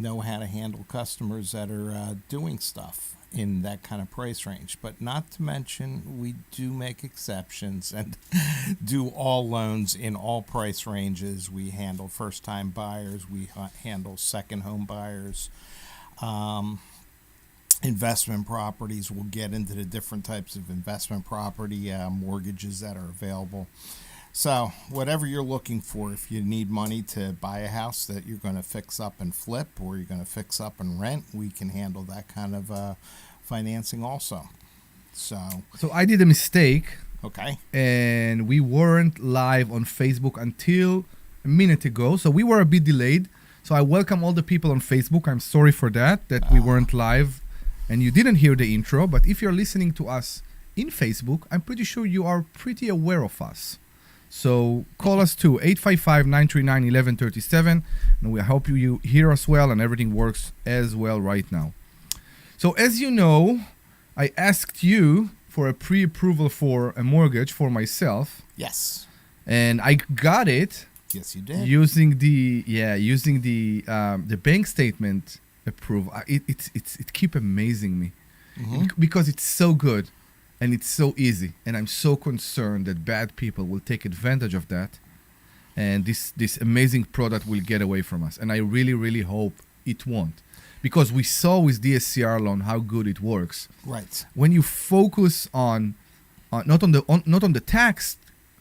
know how to handle customers that are doing stuff in that kind of price range. But not to mention, we do make exceptions and do all loans in all price ranges. We handle first-time buyers. We handle second home buyers. Investment properties. We'll get into the different types of investment property mortgages that are available. So whatever you're looking for, if you need money to buy a house that you're going to fix up and flip, or you're going to fix up and rent, we can handle that kind of financing also. So I did a mistake. Okay. And we weren't live on Facebook until a minute ago. So we were a bit delayed. So I welcome all the people on Facebook. I'm sorry for that we weren't live and you didn't hear the intro. But if you're listening to us in Facebook, I'm pretty sure you are pretty aware of us. So call us to 855-939-1137, and we hope you hear us well and everything works as well right now. So as you know, I asked you for a pre-approval for a mortgage for myself. Yes. And I got it. Yes, you did. Using the bank statement approval. It keep amazing me because it's so good. And it's so easy, and I'm so concerned that bad people will take advantage of that, and this amazing product will get away from us. And I really, really hope it won't, because we saw with DSCR loan how good it works. Right. When you focus on not on the tax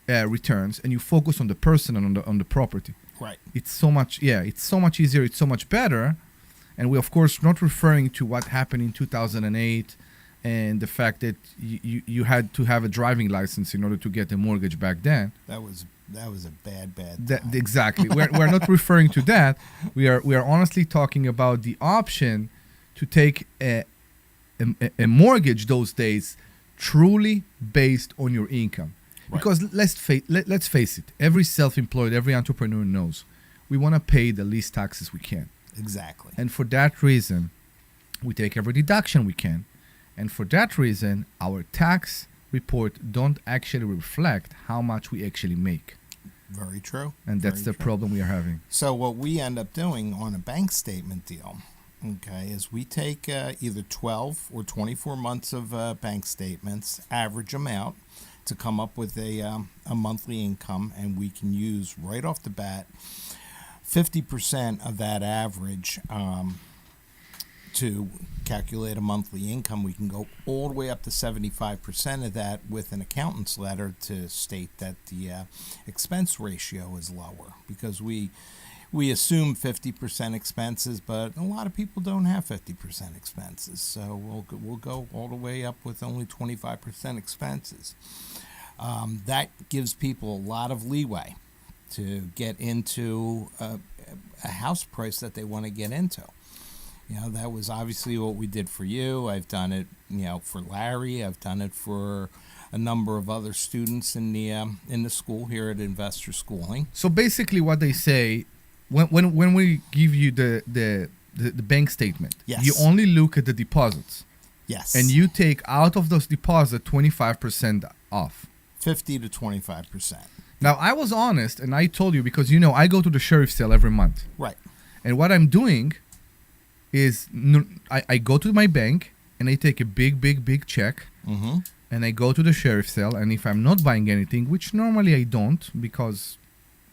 returns, and you focus on the person and on the property. Right. It's so much easier. It's so much better, and we of course not referring to what happened in 2008. And the fact that you had to have a driving license in order to get a mortgage back then. That was a bad time. Exactly. We're not referring to that. We are honestly talking about the option to take a mortgage those days truly based on your income. Right. Because let's face it, every self-employed, every entrepreneur knows we want to pay the least taxes we can. Exactly. And for that reason, we take every deduction we can. And for that reason, our tax report don't actually reflect how much we actually make. Very true. And that's the problem we are having. So what we end up doing on a bank statement deal, okay, is we take either 12 or 24 months of bank statements, average them out to come up with a monthly income, and we can use right off the bat 50% of that average to calculate a monthly income. We can go all the way up to 75% of that with an accountant's letter to state that the expense ratio is lower, because we assume 50% expenses, but a lot of people don't have 50% expenses. So we'll go all the way up with only 25% expenses. That gives people a lot of leeway to get into a house price that they want to get into. You know, that was obviously what we did for you. I've done it, for Larry. I've done it for a number of other students in the school here at Investor Schooling. So basically, what they say when we give you the bank statement, yes, you only look at the deposits. Yes. And you take out of those deposits 25% off. 50 to 25%. Now, I was honest, and I told you because I go to the sheriff sale every month. Right. And what I'm doing is I go to my bank and I take a big check, and I go to the sheriff sale, and if I'm not buying anything, which normally I don't, because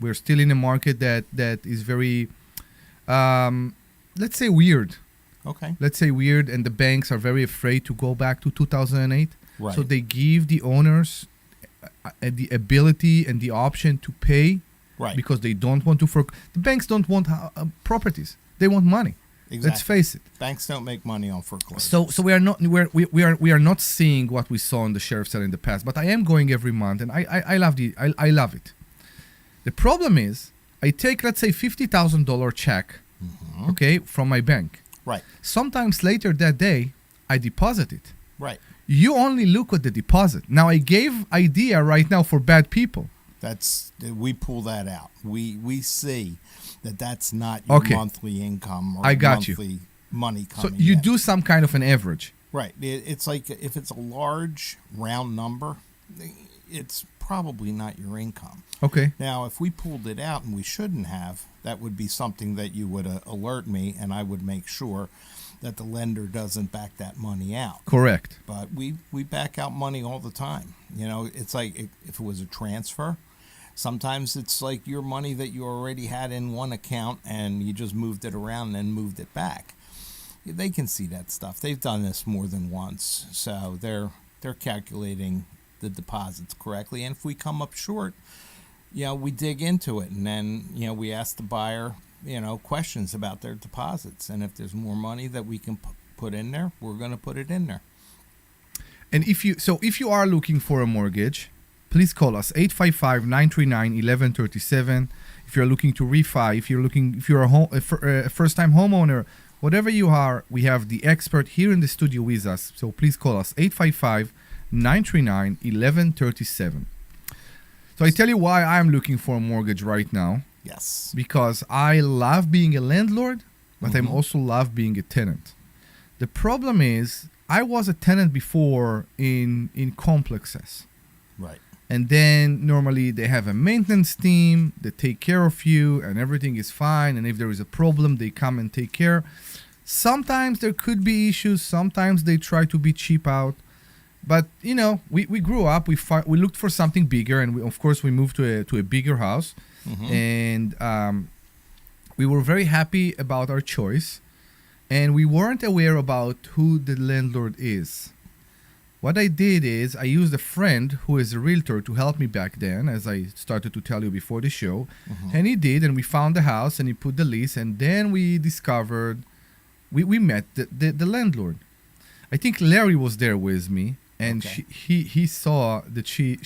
we're still in a market that is very, let's say weird. Okay. Let's say weird, and the banks are very afraid to go back to 2008. Right. So they give the owners the ability and the option to pay, right, because they don't want to the banks don't want properties. They want money. Exactly. Let's face it. Banks don't make money on foreclosure. So we are not seeing what we saw in the sheriff's sale in the past. But I am going every month, and I love it. The problem is, I take, let's say, $50,000 check, okay, from my bank. Right. Sometimes later that day, I deposit it. Right. You only look at the deposit. Now, I gave idea right now for bad people. We pull that out. We see that's not your monthly income or monthly money coming. So you do some kind of an average. Right. It's like if it's a large round number, it's probably not your income. Okay. Now, if we pulled it out and we shouldn't have, that would be something that you would alert me, and I would make sure that the lender doesn't back that money out. Correct. But we back out money all the time. You know, it's like if it was a transfer, sometimes it's like your money that you already had in one account and you just moved it around and then moved it back. They can see that stuff. They've done this more than once, so they're calculating the deposits correctly. And if we come up short, you know, we dig into it, and then, you know, we ask the buyer, you know, questions about their deposits. And if there's more money that we can put in there, we're going to put it in there. And if you are looking for a mortgage, please call us 855-939-1137. If you're looking to refi, if you're a first-time homeowner, whatever you are, we have the expert here in the studio with us. So please call us 855-939-1137. So I tell you why I'm looking for a mortgage right now. Yes. Because I love being a landlord, but I'm also love being a tenant. The problem is I was a tenant before in complexes. Right. And then normally they have a maintenance team that take care of you and everything is fine. And if there is a problem, they come and take care. Sometimes there could be issues. Sometimes they try to be cheap out. But, you know, we grew up. We looked for something bigger. And, of course, we moved to a bigger house. And we were very happy about our choice. And we weren't aware about who the landlord is. What I did is I used a friend who is a realtor to help me back then, as I started to tell you before the show. And he did, and we found the house, and he put the lease, and then we discovered, we met the landlord. I think Larry was there with me, and he saw that she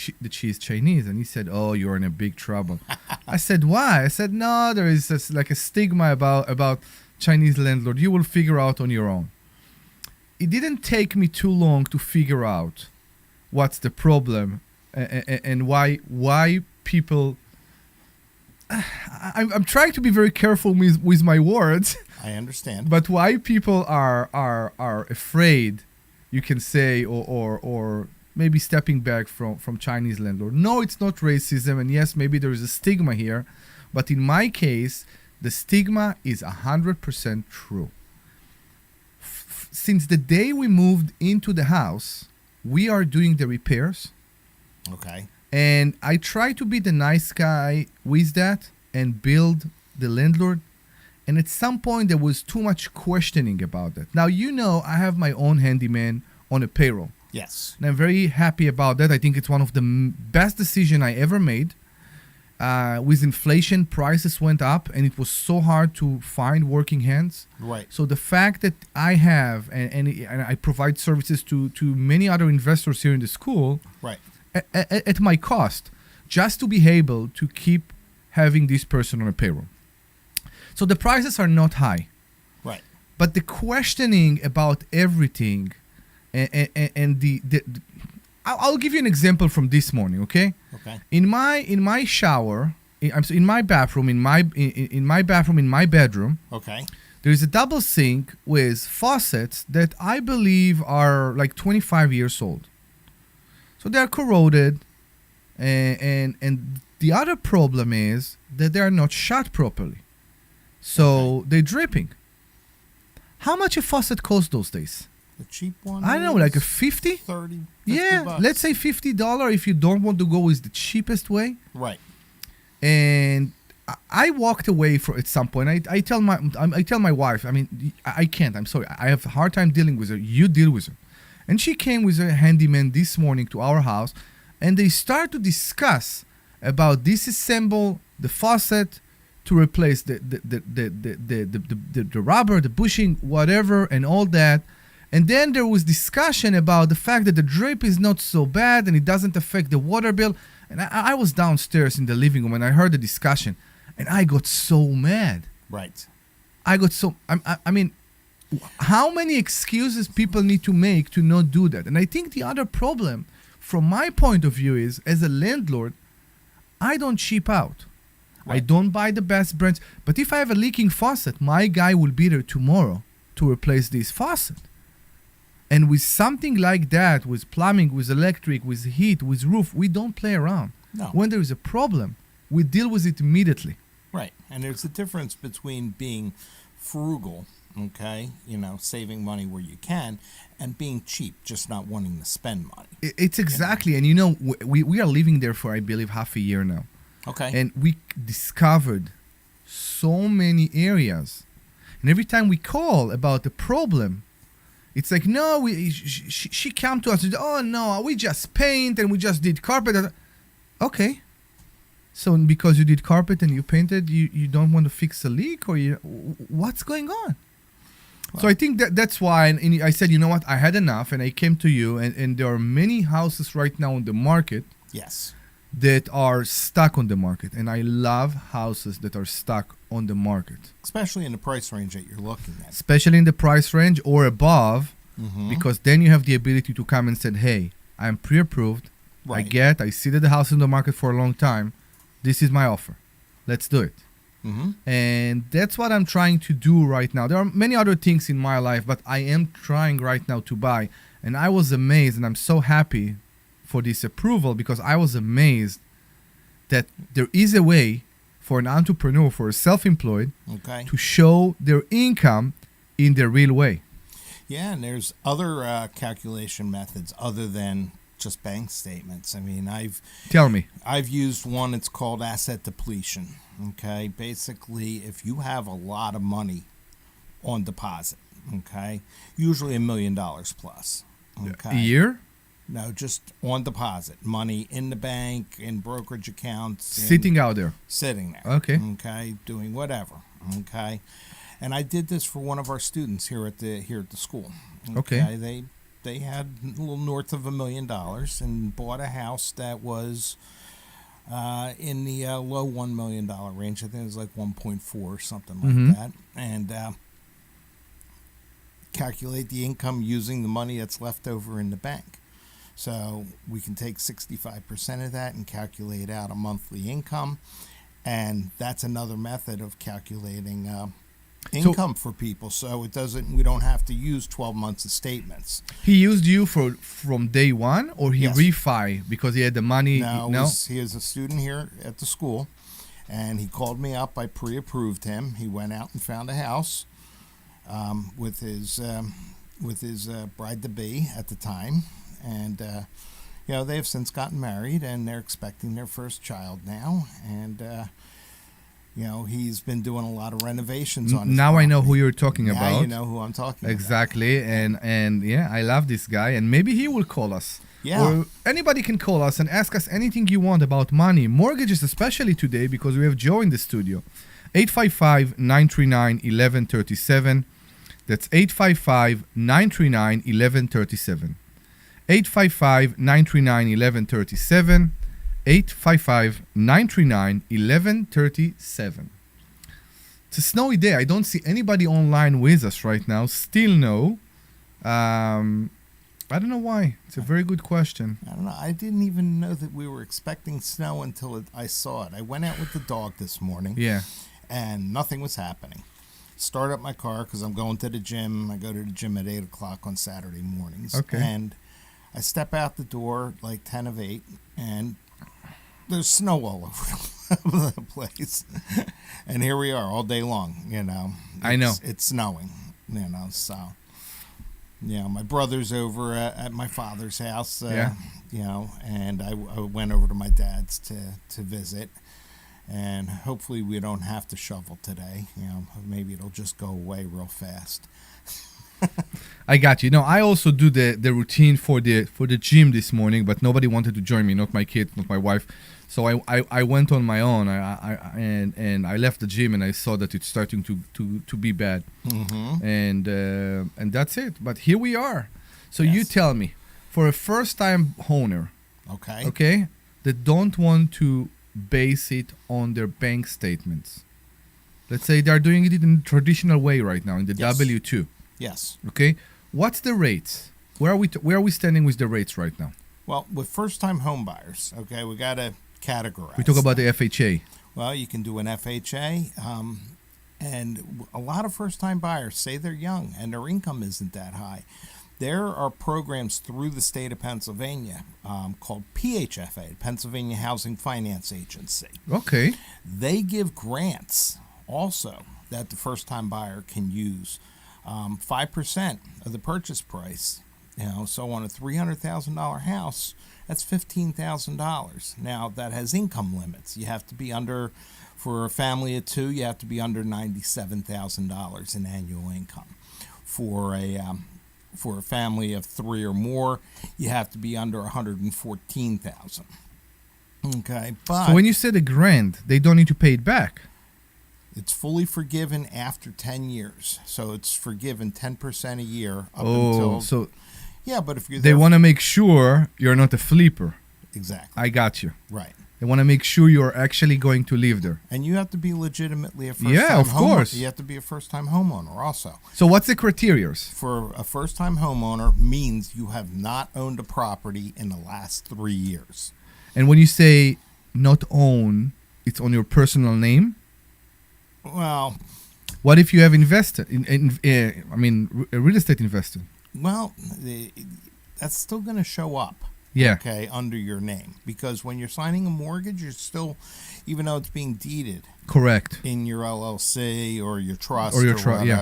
is Chinese, and he said, "Oh, you're in a big trouble." I said, "Why?" I said, "No, there is like a stigma about Chinese landlord. You will figure out on your own." It didn't take me too long to figure out what's the problem and why people. I'm trying to be very careful with my words. I understand. But why people are afraid, you can say, or maybe stepping back from Chinese landlord. No, it's not racism, and yes, maybe there is a stigma here, but in my case, the stigma is 100% true. Since the day we moved into the house, we are doing the repairs. Okay. And I try to be the nice guy with that and build the landlord. And at some point, there was too much questioning about that. Now, you know, I have my own handyman on a payroll. Yes. And I'm very happy about that. I think it's one of the best decisions I ever made. With inflation, prices went up, and it was so hard to find working hands. Right. So the fact that I have, and I provide services to many other investors here in the school, right, at my cost, just to be able to keep having this person on a payroll. So the prices are not high. Right. But the questioning about everything, and the I'll give you an example from this morning, okay? Okay. In my shower, in my bathroom, in my bedroom. Okay. There is a double sink with faucets that I believe are like 25 years old. So they're corroded, and the other problem is that they are not shut properly. So they're dripping. How much a faucet costs those days? The cheap one? I don't know, like a 50? 30, 50 yeah, bucks. let's say $50 if you don't want to go with the cheapest way. Right. And I walked away at some point. I tell my wife, I mean, I can't. I'm sorry. I have a hard time dealing with her. You deal with her. And she came with a handyman this morning to our house, and they start to discuss about disassemble the faucet to replace the rubber, the bushing, whatever, and all that. And then there was discussion about the fact that the drip is not so bad and it doesn't affect the water bill. And I was downstairs in the living room and I heard the discussion, and I got so mad. Right. I mean, how many excuses people need to make to not do that? And I think the other problem, from my point of view, is as a landlord, I don't cheap out. Right. I don't buy the best brands. But if I have a leaking faucet, my guy will be there tomorrow to replace this faucet. And with something like that, with plumbing, with electric, with heat, with roof, we don't play around. No. When there is a problem, we deal with it immediately. Right. And there's a difference between being frugal, okay, saving money where you can, and being cheap, just not wanting to spend money. It's exactly. And we are living there for, I believe, half a year now. Okay. And we discovered so many areas. And every time we call about the problem, it's like, no, she came to us and said, oh, no, we just paint and we just did carpet. Okay. So because you did carpet and you painted, you don't want to fix a leak, or what's going on? Wow. So I think that's why, and I said, you know what, I had enough, and I came to you, and there are many houses right now on the market. Yes. That are stuck on the market, and I love houses that are stuck on the market, especially in the price range that you're looking at. Especially in the price range or above, because then you have the ability to come and say, "Hey, I'm pre-approved. Right. I see that the house is in the market for a long time. This is my offer. Let's do it." And that's what I'm trying to do right now. There are many other things in my life, but I am trying right now to buy, and I was amazed, and I'm so happy for this approval, because I was amazed that there is a way for an entrepreneur, for a self-employed, to show their income in the real way. Yeah, and there's other calculation methods other than just bank statements. I mean, I've used one. It's called asset depletion. Okay, basically, if you have a lot of money on deposit, okay, usually $1 million plus. Okay, a year. No, just on deposit. Money in the bank, in brokerage accounts. Sitting out there. Sitting there. Okay. Okay, doing whatever. Okay. And I did this for one of our students here at the school. Okay. They had a little north of $1 million and bought a house that was in the low $1 million range. I think it was like 1.4 or something like that. And calculate the income using the money that's left over in the bank. So we can take 65% of that and calculate out a monthly income, and that's another method of calculating income for people. So we don't have to use 12 months of statements. He used you from day one, or he refi because he had the money? No, he is a student here at the school, and he called me up. I pre-approved him. He went out and found a house with his bride-to-be at the time. And, they have since gotten married, and they're expecting their first child now. And, he's been doing a lot of renovations on his property. I know who you're talking about. Now you know who I'm talking about. Exactly. And yeah, I love this guy. And maybe he will call us. Yeah. Or anybody can call us and ask us anything you want about money. Mortgages, especially today, because we have Joe in the studio. 855-939-1137. That's 855-939-1137. 855-939-1137. 855-939-1137. It's a snowy day. I don't see anybody online with us right now. Still no. I don't know why. It's a very good question. I don't know. I didn't even know that we were expecting snow until I saw it. I went out with the dog this morning. Yeah. And nothing was happening. Start up my car because I'm going to the gym. I go to the gym at 8 o'clock on Saturday mornings. Okay. And I step out the door like 10 of 8, and there's snow all over the place. And here we are all day long, I know. It's snowing, so. My brother's over at my father's house, and I went over to my dad's to visit. And hopefully we don't have to shovel today. Maybe it'll just go away real fast. I got you. I also do the routine for the gym this morning, but nobody wanted to join me. Not my kid, not my wife. So I went on my own. And I left the gym, and I saw that it's starting to be bad. And that's it. But here we are. So you tell me, for a first-time owner, okay, that don't want to base it on their bank statements. Let's say they're doing it in the traditional way right now in the W-2. Yes. Okay. What's the rates? Where are we standing with the rates right now? Well, with first-time home buyers, okay, we got to categorize. We talk about the FHA. Well, you can do an FHA, and a lot of first-time buyers say they're young and their income isn't that high. There are programs through the state of Pennsylvania called PHFA, Pennsylvania Housing Finance Agency. Okay. They give grants also that the first-time buyer can use, 5% of the purchase price. So on a $300,000 house, that's $15,000. Now that has income limits. You have to be under, for a family of two, you have to be under $97,000 in annual income. For a family of three or more, you have to be under $114,000. Okay, but So when you said a grant, they don't need to pay it back. it's fully forgiven after 10 years. So it's forgiven 10% a year up Oh, until. so Yeah, but if you're they there. want to make sure you're not a flipper. Exactly. I got you. Right. They want to make sure you're actually going to live there. And you have to be legitimately a first Yeah, time of homeowner. course. You have to be a first time homeowner also. So what's the criteria? For a first time homeowner means you have not owned a property in the last 3 years. And when you say not own, it's on your personal name? Well, What if you have invested a real estate investor? That's still going to show up. Yeah. Okay, under your name, because when you're signing a mortgage, you're still, even though it's being deeded Correct. in your LLC or your trust Or your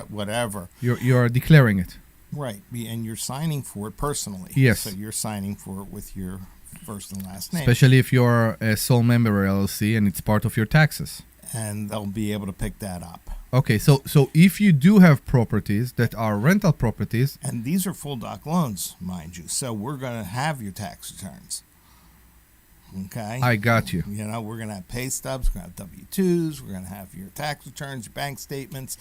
whatever. You're declaring it. Right, and you're signing for it personally. Yes. So you're signing for it with your first and last name. Especially if you're a sole member LLC and it's part of your taxes. And they'll be able to pick that up. Okay, so if you do have properties that are rental properties, And these are full doc loans, mind you. So we're going to have your tax returns. Okay? I got you. We're going to have pay stubs, we're going to have W-2s, we're going to have your tax returns, your bank statements,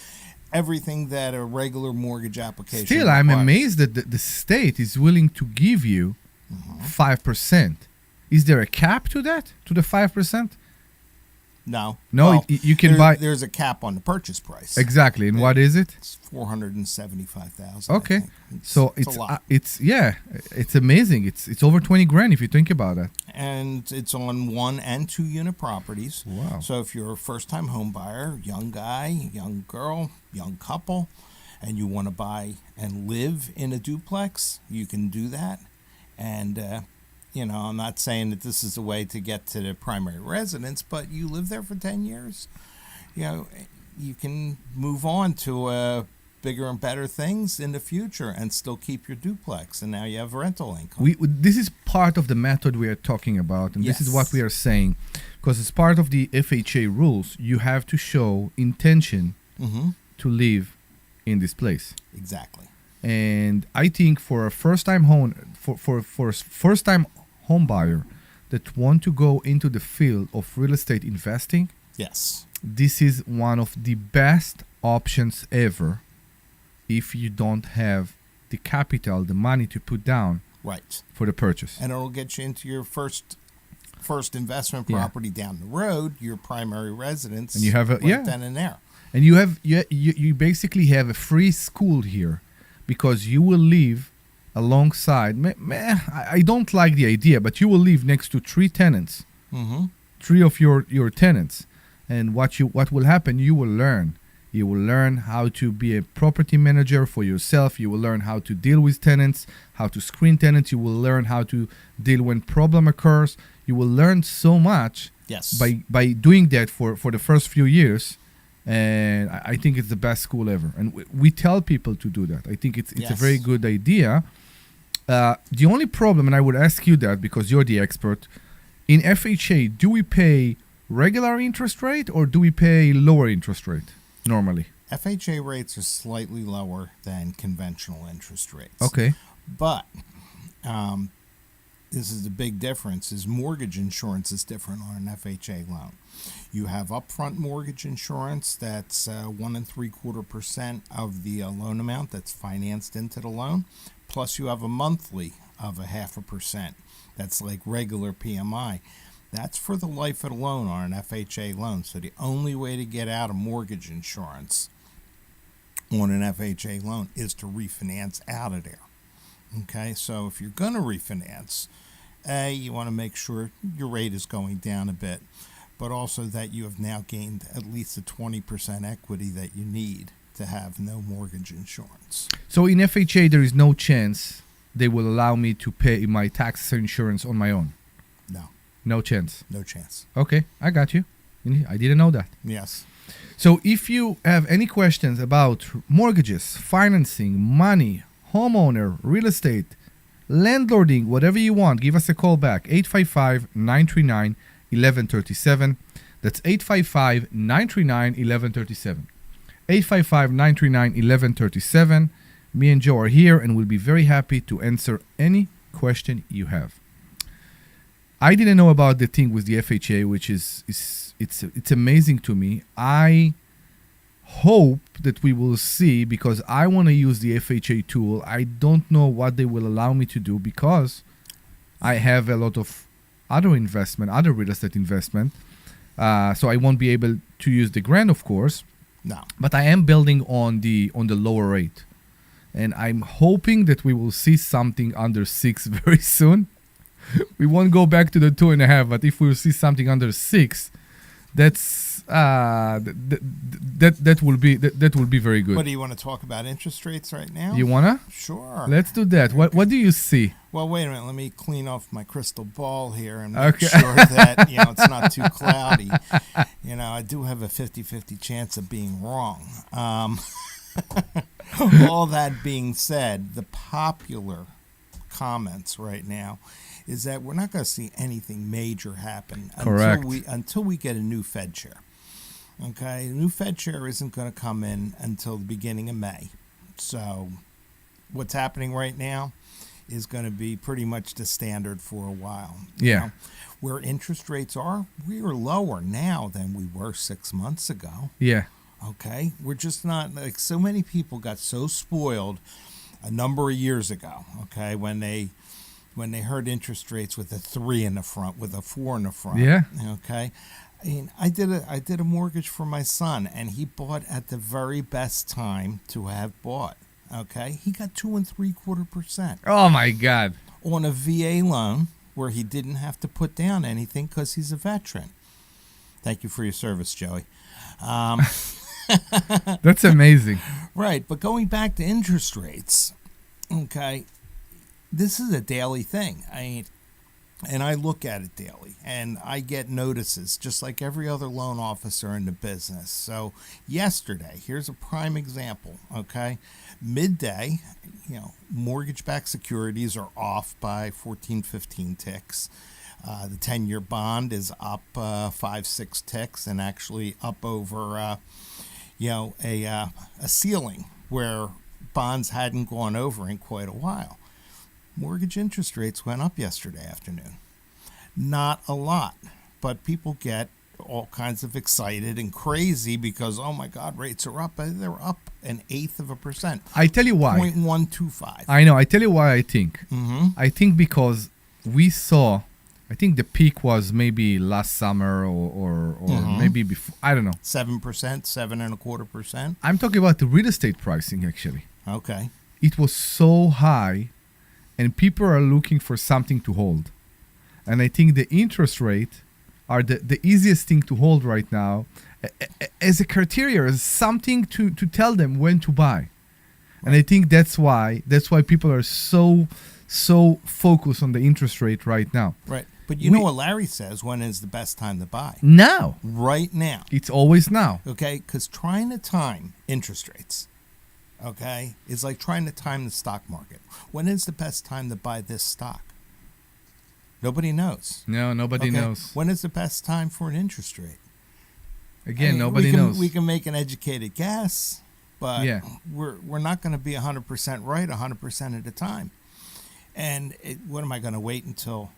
everything that a regular mortgage application Still, I'm requires. amazed that the state is willing to give you 5%. Is there a cap to that? To the 5%? No. No, Well, you can buy. There's a cap on the purchase price. Exactly. And what is it? It's $475,000. Okay. So it's a lot. it's amazing. It's over 20 grand if you think about it. And it's on 1 and 2 unit properties. Wow. So if you're a first time home buyer, young guy, young girl, young couple, and you want to buy and live in a duplex, you can do that. And I'm not saying that this is a way to get to the primary residence, but you live there for 10 years, you can move on to bigger and better things in the future and still keep your duplex. And now you have rental income. This is part of the method we are talking about, and this is what we are saying. Because as part of the FHA rules, you have to show intention to live in this place. Exactly. And I think for a first-time home buyer that want to go into the field of real estate investing, Yes. this is one of the best options ever if you don't have the capital, the money to put down Right. for the purchase. And it'll get you into your first investment property down the road, your primary residence, And you have then and there. And you basically have a free school here because you will live alongside. I don't like the idea, but you will live next to 3 tenants, 3 of your tenants, and what will happen? You will learn. You will learn how to be a property manager for yourself. You will learn how to deal with tenants, how to screen tenants. You will learn how to deal when problem occurs. You will learn so much Yes. by doing that for the first few years. And I think it's the best school ever. And we tell people to do that. I think it's a very good idea. The only problem, and I would ask you that because you're the expert, in FHA, do we pay regular interest rate or do we pay lower interest rate normally? FHA rates are slightly lower than conventional interest rates. Okay. But this is the big difference, is mortgage insurance is different on an FHA loan. You have upfront mortgage insurance that's 1.75% of the loan amount that's financed into the loan. Plus you have a monthly of 0.5%. That's like regular PMI. That's for the life of the loan on an FHA loan. So the only way to get out of mortgage insurance on an FHA loan is to refinance out of there. Okay, so if you're going to refinance, you want to make sure your rate is going down a bit, but also that you have now gained at least the 20% equity that you need to have no mortgage insurance. So in FHA, there is no chance they will allow me to pay my tax insurance on my own. No. No chance. No chance. Okay, I got you. I didn't know that. Yes. So if you have any questions about mortgages, financing, money, homeowner, real estate, landlording, whatever you want, give us a call back. 855-939-1137. That's 855-939-1137. 855-939-1137. Me and Joe are here and we'll be very happy to answer any question you have. I didn't know about the thing with the FHA, which is it's amazing to me. I hope that we will see, because I want to use the FHA tool. I don't know what they will allow me to do because I have a lot of other real estate investment. So I won't be able to use the grant, of course. No. But I am building on the lower rate. And I'm hoping that we will see something under 6 very soon. We won't go back to the 2.5, but if we'll see something under 6, that's that will be very good. What, do you want to talk about interest rates right now? You wanna? Sure. Let's do that. What do you see? Well, wait a minute. Let me clean off my crystal ball here and make sure that it's not too cloudy. I do have a 50-50 chance of being wrong. All that being said, the popular comments right now is that we're not going to see anything major happen until we get a new Fed chair. Okay, the new Fed chair isn't going to come in until the beginning of May. So what's happening right now is going to be pretty much the standard for a while. Yeah. Where interest rates are, we are lower now than we were 6 months ago. Yeah. Okay, we're just not, like, so many people got so spoiled a number of years ago, okay, when they heard interest rates with a 3 in the front, with a 4 in the front. Yeah. Okay. I mean, I did a mortgage for my son, and he bought at the very best time to have bought. Okay, he got 2 3/4%. Oh my God. On a VA loan where he didn't have to put down anything because he's a veteran. Thank you for your service, Joey. That's amazing. Right, but going back to interest rates, okay, this is a daily thing. And I look at it daily, and I get notices just like every other loan officer in the business. So yesterday, here's a prime example, okay? Midday, mortgage-backed securities are off by 14, 15 ticks. The 10-year bond is up 5-6 ticks, and actually up over a ceiling where bonds hadn't gone over in quite a while. Mortgage interest rates went up yesterday afternoon. Not a lot, but people get all kinds of excited and crazy because, oh my God, rates are up. They're up 1/8%. I tell you why. 0.125. I know. I tell you why I think. Mm-hmm. I think because we saw, I think the peak was maybe last summer or maybe before. I don't know. 7%, 7.25%. I'm talking about the real estate pricing, actually. Okay. It was so high, and people are looking for something to hold. And I think the interest rate are the easiest thing to hold right now as a criteria, as something to tell them when to buy. Right. And I think that's why people are so focused on the interest rate right now. Right. But you know what Larry says, when is the best time to buy? Now. Right now. It's always now. Okay? Because trying to time interest rates, okay, is like trying to time the stock market. When is the best time to buy this stock? Nobody knows. No, nobody knows. When is the best time for an interest rate? Again, nobody knows. We can make an educated guess, but yeah. we're not going to be 100% right 100% of the time. And what am I going to wait until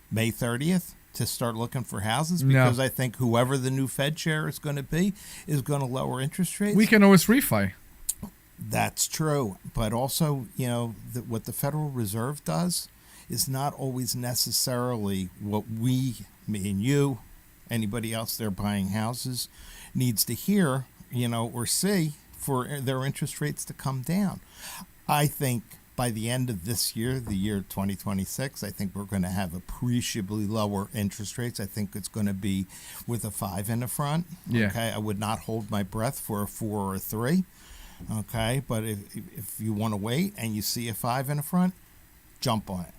May 30th to start looking for houses? Because I think whoever the new Fed chair is going to be is going to lower interest rates. We can always refi. That's true. But also, what the Federal Reserve does is not always necessarily what me and you, anybody else there buying houses, needs to hear, or see for their interest rates to come down. I think by the end of this year, the year 2026, I think we're going to have appreciably lower interest rates. I think it's going to be with a 5 in the front. Yeah. Okay, I would not hold my breath for a 4 or a 3. Okay, but if you want to wait and you see a 5 in the front, jump on it.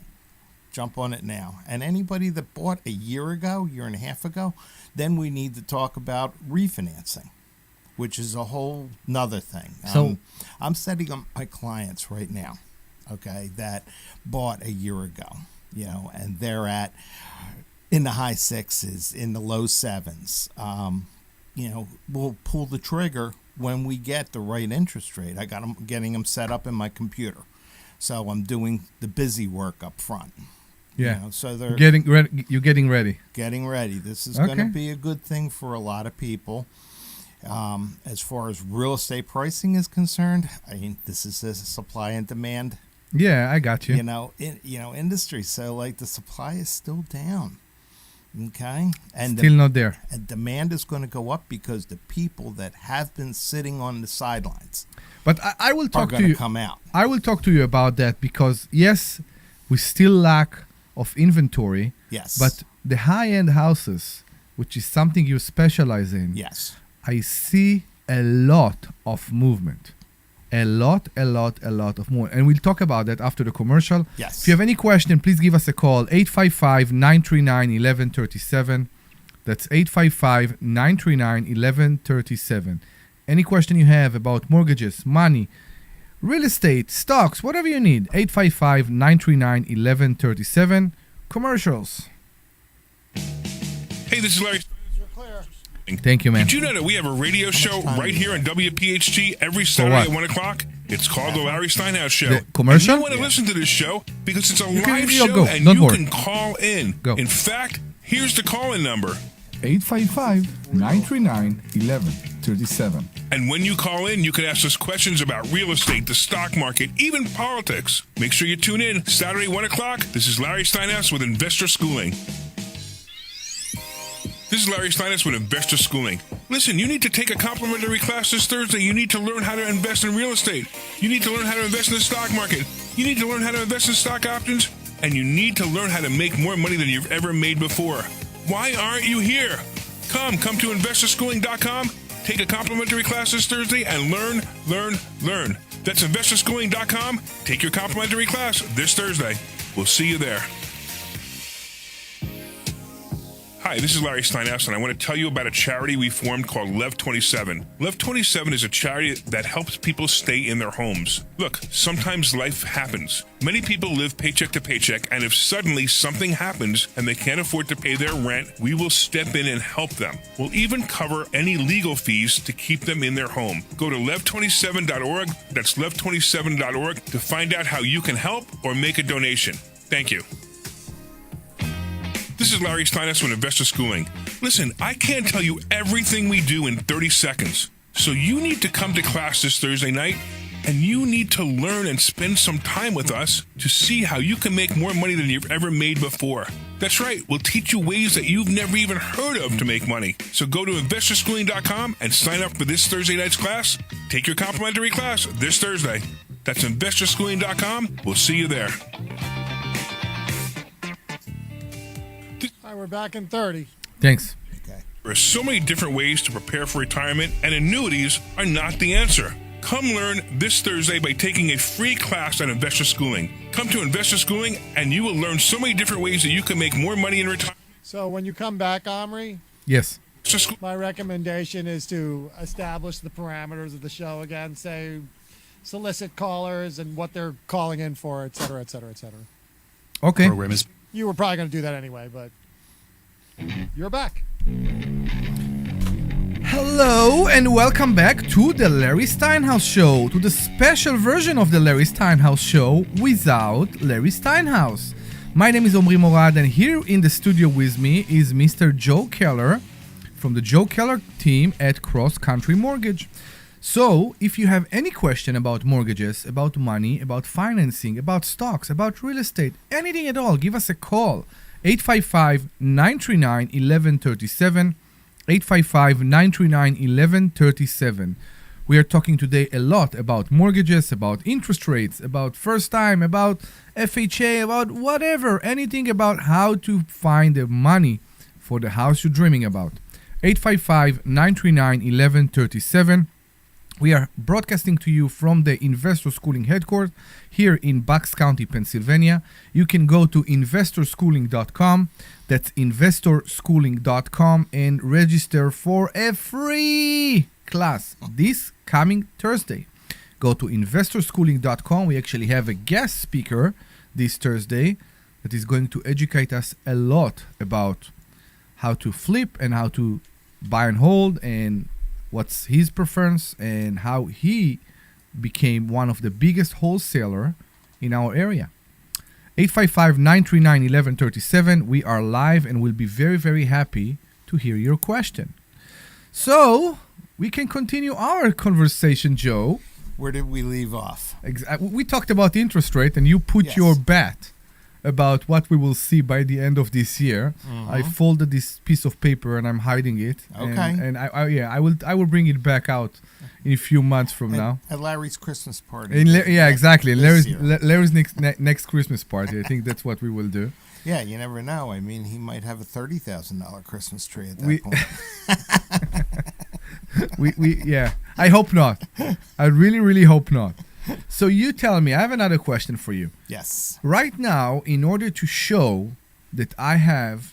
Jump on it now. And anybody that bought a year and a half ago, then we need to talk about refinancing, which is a whole nother thing. So I'm setting up my clients right now, okay, that bought a year ago, and they're in the high 6s, in the low 7s. We'll pull the trigger when we get the right interest rate. I got them getting them set up in my computer, so I'm doing the busy work up front. Yeah. So they're getting ready. You're getting ready. Getting ready. This is Okay. going to be a good thing for a lot of people. As far as real estate pricing is concerned, I mean, this is a supply and demand, Yeah, I got you. industry. So like the supply is still down. Okay. And Still not there. and demand is going to go up because the people that have been sitting on the sidelines But I will are talk to going you. to come out. I will talk to you about that because yes, we still lack of inventory, Yes. but the high-end houses, which is something you specialize in, yes. I see a lot of movement. A lot of movement. And we'll talk about that after the commercial. Yes. If you have any question, please give us a call, 855-939-1137. That's 855-939-1137. Any question you have about mortgages, money, real estate, stocks, whatever you need, 855-939-1137. Commercials. Hey, this is Larry. Thank you, man. Did you know that we have a radio show time right do you here on WPHT every what? Saturday at 1 o'clock? It's called The Larry Steinhouse Show. The commercial? And you want to listen to this show because it's a can- live you'll show go. and Don't you worry. can call in. Go. In fact, here's the call-in number. 855-939-1137. And when you call in, you can ask us questions about real estate, the stock market, even politics. Make sure you tune in Saturday, 1 o'clock. This is Larry Steinhouse with Investor Schooling. This is Larry Steinhouse with Investor Schooling. Listen, you need to take a complimentary class this Thursday. You need to learn how to invest in real estate. You need to learn how to invest in the stock market. You need to learn how to invest in stock options. And you need to learn how to make more money than you've ever made before. Why aren't you here? Come to investorschooling.com. Take a complimentary class this Thursday and learn. That's investorschooling.com. Take your complimentary class this Thursday. We'll see you there. Hi, this is Larry Steinhouse, and I want to tell you about a charity we formed called Lev 27. Lev 27 is a charity that helps people stay in their homes. Look, sometimes life happens. Many people live paycheck to paycheck, and if suddenly something happens and they can't afford to pay their rent, we will step in and help them. We'll even cover any legal fees to keep them in their home. Go to lev27.org, that's lev27.org, to find out how you can help or make a donation. Thank you. This is Larry Steinhouse with Investor Schooling. Listen, I can't tell you everything we do in 30 seconds. So you need to come to class this Thursday night, and you need to learn and spend some time with us to see how you can make more money than you've ever made before. That's right, we'll teach you ways that you've never even heard of to make money. So go to investorschooling.com and sign up for this Thursday night's class. Take your complimentary class this Thursday. That's investorschooling.com. We'll see you there. All right, we're back in 30. Thanks. Okay. There are so many different ways to prepare for retirement, and annuities are not the answer. Come learn this Thursday by taking a free class at Investor Schooling. Come to Investor Schooling, and you will learn so many different ways that you can make more money in retirement. So when you come back, Omri, Yes. my recommendation is to establish the parameters of the show again, say solicit callers and what they're calling in for, et cetera, et cetera, et cetera. Okay. You were probably going to do that anyway, but you're back. Hello and welcome back to the Larry Steinhouse Show, to the special version of the Larry Steinhouse Show without Larry Steinhouse. My name is Omri Morad, and here in the studio with me is Mr. Joe Keller from the Joe Keller team at Cross Country Mortgage. So, if you have any question about mortgages, about money, about financing, about stocks, about real estate, anything at all, give us a call. 855-939-1137. 855-939-1137. We are talking today a lot about mortgages, about interest rates, about first time, about FHA, about whatever, anything about how to find the money for the house you're dreaming about. 855-939-1137. We are broadcasting to you from the Investor Schooling headquarters here in Bucks County, Pennsylvania. You can go to investorschooling.com. That's investorschooling.com and register for a free class this coming Thursday. Go to investorschooling.com. We actually have a guest speaker this Thursday that is going to educate us a lot about how to flip and how to buy and hold and what's his preference and how he became one of the biggest wholesaler in our area. 855-939-1137. We are live and we'll be very, very happy to hear your question. So we can continue our conversation, Joe. Where did we leave off? We talked about interest rate and you put Yes. your bet about what we will see by the end of this year. I folded this piece of paper and I'm hiding it. Okay. And I will bring it back out in a few months from now. At Larry's Christmas party. Exactly. This year. Larry's next Christmas party. I think that's what we will do. Yeah, you never know. I mean, he might have a $30,000 Christmas tree at that point. I hope not. I really, really hope not. So you tell me, I have another question for you. Yes. Right now, in order to show that I have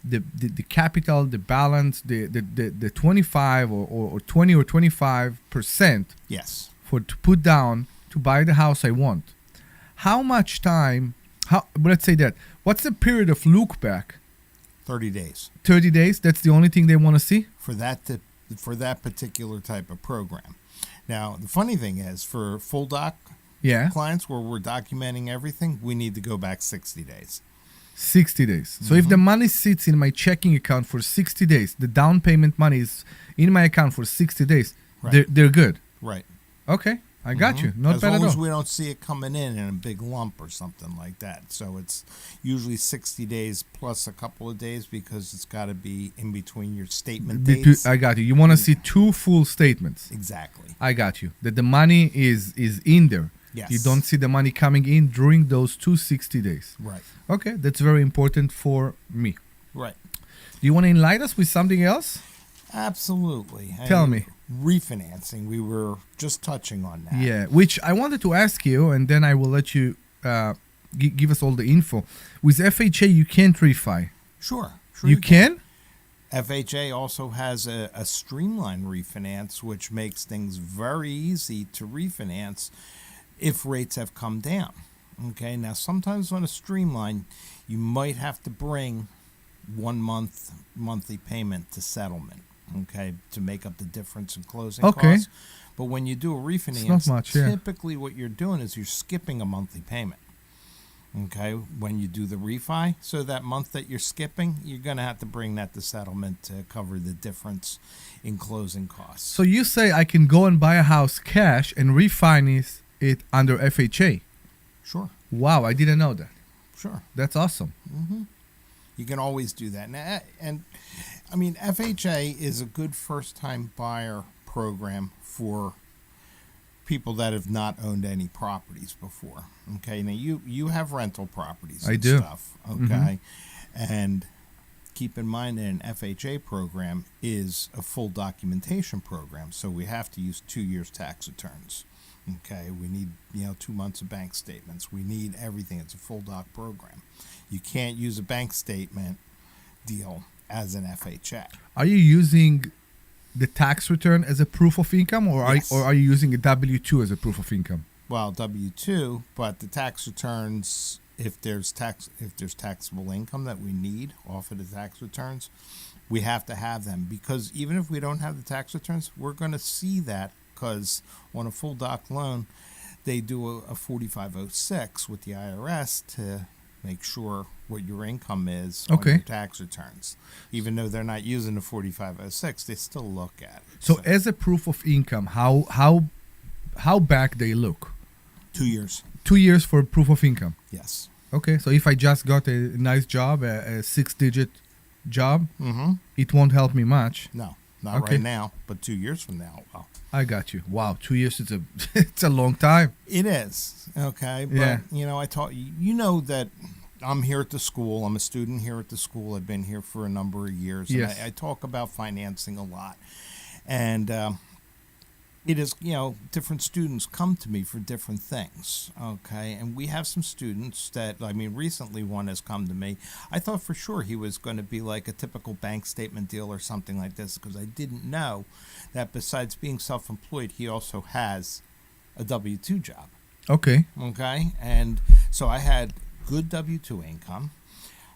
the capital, the balance, the 25 or 20 or 25% Yes. to put down to buy the house I want, how much time, let's say that, what's the period of look back? 30 days. 30 days? That's the only thing they want to see? For that particular type of program. Now, the funny thing is, for full doc Yeah. clients where we're documenting everything, we need to go back 60 days. 60 days. So if the money sits in my checking account for 60 days, the down payment money is in my account for 60 days, Right. they're good. Right. Okay, I got you. Not As bad long at as all. we don't see it coming in a big lump or something like that. So it's usually 60 days plus a couple of days because it's got to be in between your statement dates. I got you. You want to see two full statements. Exactly. I got you. That the money is in there. Yes. You don't see the money coming in during those 60 days. Right. Okay, that's very important for me. Right. Do you want to enlighten us with something else? Absolutely. Tell me. Refinancing. We were just touching on that. Yeah, which I wanted to ask you, and then I will let you give us all the info. With FHA, you can't refi. Sure. You can? FHA also has a streamlined refinance, which makes things very easy to refinance if rates have come down. Okay, now sometimes on a streamline, you might have to bring 1 month monthly payment to settlement, okay, to make up the difference in closing costs. But when you do a refinance, not much, yeah. typically what you're doing is you're skipping a monthly payment. Okay, when you do the refi, so that month that you're skipping, you're going to have to bring that to settlement to cover the difference in closing costs. So you say I can go and buy a house cash and refinance it under FHA? Sure, Wow, I didn't know that. sure. That's awesome. You can always do that. Now, and I mean, FHA is a good first-time buyer program for people that have not owned any properties before. Okay, now you have rental properties I and do. stuff. Okay, and keep in mind that an FHA program is a full documentation program, so we have to use 2 years tax returns. Okay, we need 2 months of bank statements. We need everything. It's a full doc program. You can't use a bank statement deal as an FHA. Are you using the tax return as a proof of income, or Yes. are you using a W-2 as a proof of income? Well, W-2, but the tax returns, if there's taxable income that we need off of the tax returns, we have to have them, because even if we don't have the tax returns, we're going to see that, because on a full doc loan, they do a 4506 with the IRS to make sure what your income is on Okay. your tax returns. Even though they're not using the 4506, they still look at it. So as a proof of income, how back they look? 2 years. 2 years for proof of income. Yes. Okay, so if I just got a nice job, a 6-digit job, Mm-hmm. it won't help me much. No. Not Okay. right now, but 2 years from now. Well, I got you. Wow, 2 years is a it's a long time. it is okay, but Yeah. I taught you know that I'm here at the school. I'm a student here at the school. I've been here for a number of years. Yes. And I talk about financing a lot, and it is different students come to me for different things. Okay, and we have some students that recently one has come to me. I thought for sure he was going to be like a typical bank statement deal or something like this because I didn't know that besides being self-employed, he also has a W-2 job. Okay. Okay, and so I had good W-2 income.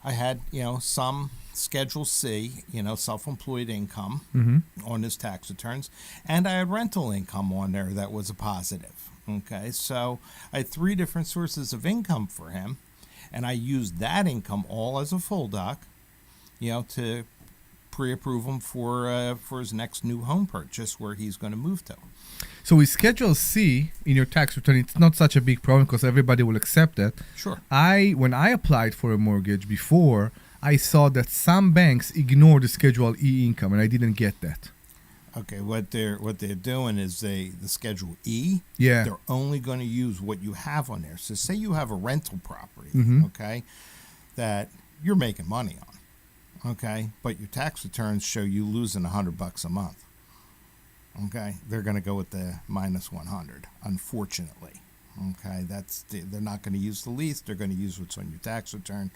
I had some Schedule C, self-employed income on his tax returns, and I had rental income on there that was a positive. Okay, so I had 3 different sources of income for him, and I used that income all as a full doc, to pre-approve him for his next new home purchase where he's going to move to. So with Schedule C in your tax return, it's not such a big problem because everybody will accept that. Sure. When I applied for a mortgage before, I saw that some banks ignore the Schedule E income, and I didn't get that. Okay, what they're doing is the Schedule E. Yeah. They're only going to use what you have on there. So say you have a rental property, okay, that you're making money on, okay, but your tax returns show you losing $100 a month. Okay, they're going to go with the minus 100. Unfortunately, okay, they're not going to use the lease. They're going to use what's on your tax return.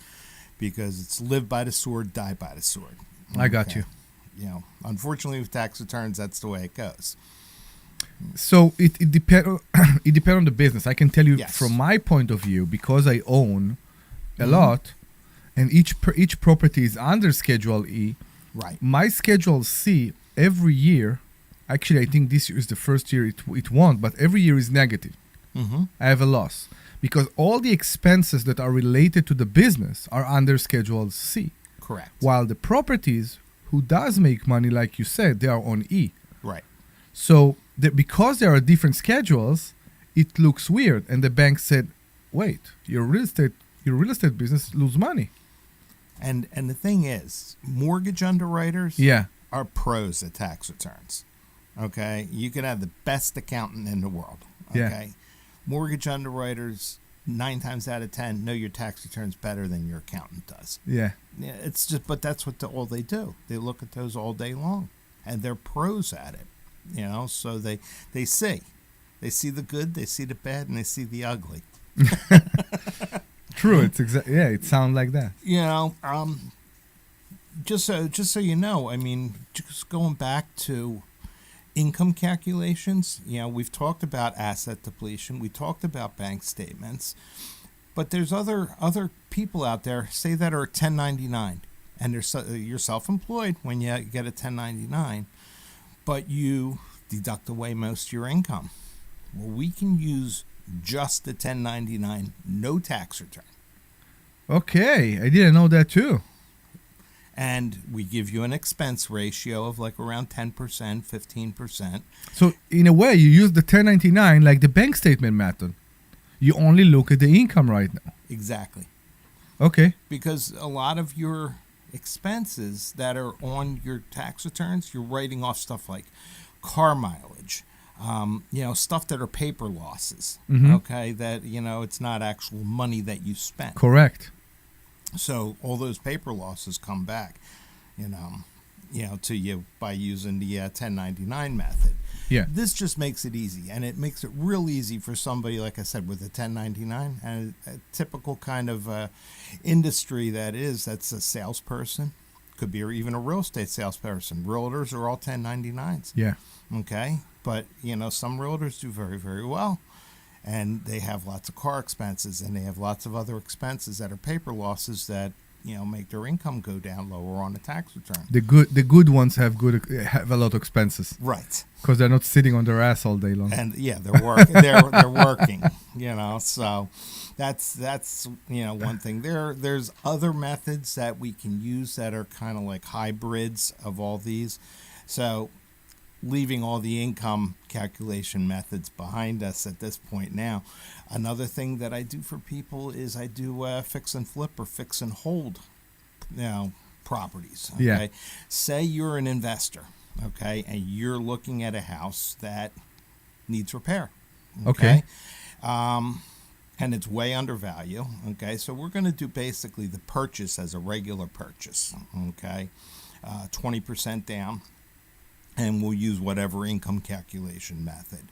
Because it's live by the sword, die by the sword. I got you. Unfortunately, with tax returns, that's the way it goes. So it depend it depend on the business. I can tell you Yes. from my point of view, because I own a lot, and each property is under Schedule E. Right. My Schedule C every year, actually I think this year is the first year it won't, but every year is negative. Mm-hmm. I have a loss. Because all the expenses that are related to the business are under Schedule C. Correct. While the properties, who does make money, like you said, they are on E. Right. So because there are different schedules, it looks weird. And the bank said, wait, your real estate business lose money. And the thing is, mortgage underwriters Yeah. are pros at tax returns. Okay? You can have the best accountant in the world. Yeah. Okay? Mortgage underwriters, 9 times out of 10, know your tax returns better than your accountant does. Yeah. Yeah, it's just, but that's what all they do. They look at those all day long, and they're pros at it. So they see the good, they see the bad, and they see the ugly. True. It's it sounds like that. Just so you know, just going back to income calculations, we've talked about asset depletion, we talked about bank statements, but there's other people out there, say, that are 1099, and you're self-employed when you get a 1099, but you deduct away most of your income. Well, we can use just the 1099, no tax return. Okay. I didn't know that too. And we give you an expense ratio of like around 10%, 15%. So in a way, you use the 1099 like the bank statement method. You only look at the income right now. Exactly. Okay. Because a lot of your expenses that are on your tax returns, you're writing off stuff like car mileage, stuff that are paper losses. Okay, that it's not actual money that you spent. Correct. So all those paper losses come back, to you by using the 1099 method. Yeah. This just makes it easy, and it makes it real easy for somebody, like I said, with a 1099 and a typical kind of industry that's a salesperson, could be even a real estate salesperson. Realtors are all 1099s. Yeah. Okay, but some realtors do very, very well. And they have lots of car expenses, and they have lots of other expenses that are paper losses that make their income go down lower on the tax return. The good ones have a lot of expenses. Right. Because they're not sitting on their ass all day long. And yeah, they're working. they're working. So that's one thing. There's other methods that we can use that are kind of like hybrids of all these. So, leaving all the income calculation methods behind us at this point now, another thing that I do for people is I do fix and flip or fix and hold properties. Okay? Yeah. Say you're an investor, okay, and you're looking at a house that needs repair. Okay. And it's way under value. Okay, so we're going to do basically the purchase as a regular purchase. Okay, 20% down, and we'll use whatever income calculation method.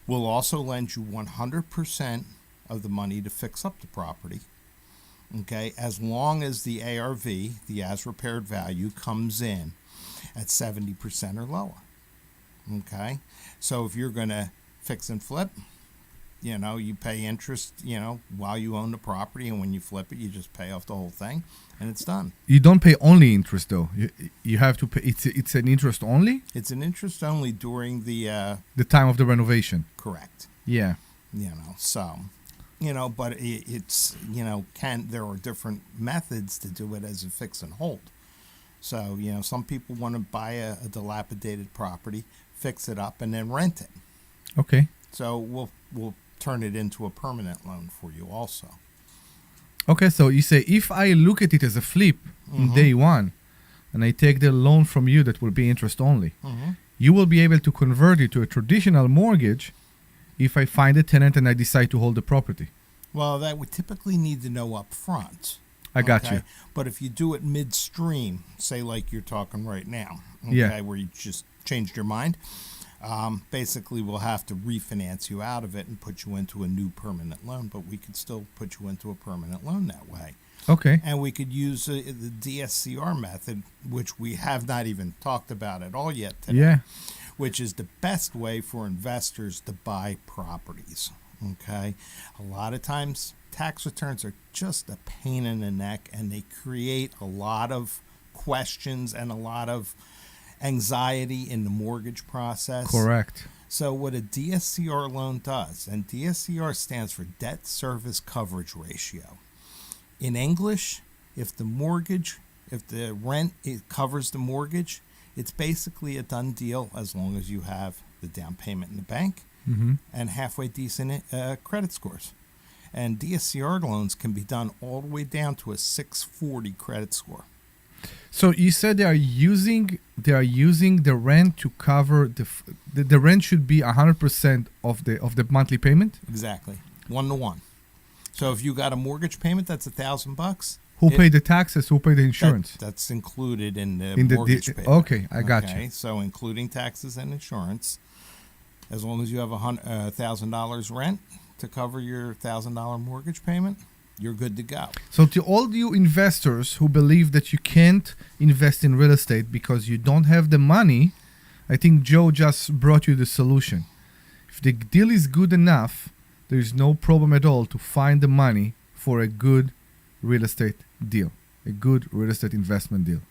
We'll also lend you 100% of the money to fix up the property. Okay, as long as the ARV, the as repaired value, comes in at 70% or lower. Okay, so if you're going to fix and flip, you pay interest, while you own the property, and when you flip it, you just pay off the whole thing, and it's done. You don't pay only interest though. You have to pay. It's an interest only. It's an interest only during the time of the renovation. correct. Yeah. So, but it's there are different methods to do it as a fix and hold. So, some people want to buy a dilapidated property, fix it up, and then rent it. Okay. So we'll turn it into a permanent loan for you also. Okay. So you say if I look at it as a flip in day one, and I take the loan from you that will be interest only, you will be able to convert it to a traditional mortgage if I find a tenant and I decide to hold the property. Well, that we typically need to know up front. I got you. But if you do it midstream, say like you're talking right now, Yeah. where you just changed your mind, basically we'll have to refinance you out of it and put you into a new permanent loan, but we could still put you into a permanent loan that way. Okay. And we could use the DSCR method, which we have not even talked about at all yet today, Yeah. which is the best way for investors to buy properties. Okay. A lot of times tax returns are just a pain in the neck, and they create a lot of questions and a lot of anxiety in the mortgage process. Correct. So what a DSCR loan does, and DSCR stands for debt service coverage ratio. In English, if the rent covers the mortgage, it's basically a done deal as long as you have the down payment in the bank and halfway decent credit scores. And DSCR loans can be done all the way down to a 640 credit score. So you said they are using the rent to cover the rent should be 100% of the monthly payment. Exactly, 1-to-1. So if you got a mortgage payment that's $1,000, Who paid the taxes? Who paid the insurance? that's included in the In the mortgage payment. okay, I got Okay, you. so including taxes and insurance, as long as you have $1,000 rent to cover your $1,000 mortgage payment, you're good to go. So to all you investors who believe that you can't invest in real estate because you don't have the money, I think Joe just brought you the solution. If the deal is good enough, there is no problem at all to find the money for a good real estate deal, a good real estate investment deal.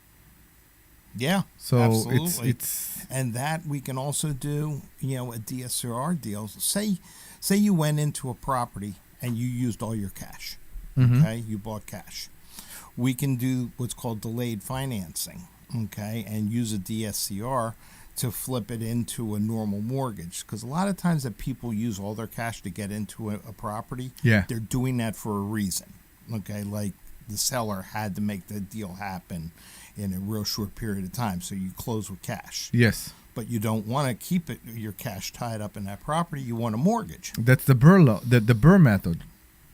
Yeah, So absolutely. it's And that we can also do, a DSCR deal. Say you went into a property and you used all your cash. Okay, you bought cash. We can do what's called delayed financing, okay, and use a DSCR to flip it into a normal mortgage. Because a lot of times that people use all their cash to get into a property, Yeah. they're doing that for a reason, okay, like the seller had to make the deal happen in a real short period of time, so you close with cash. yes. But you don't want to keep your cash tied up in that property. You want a mortgage. That's the Burr law, the Burr method.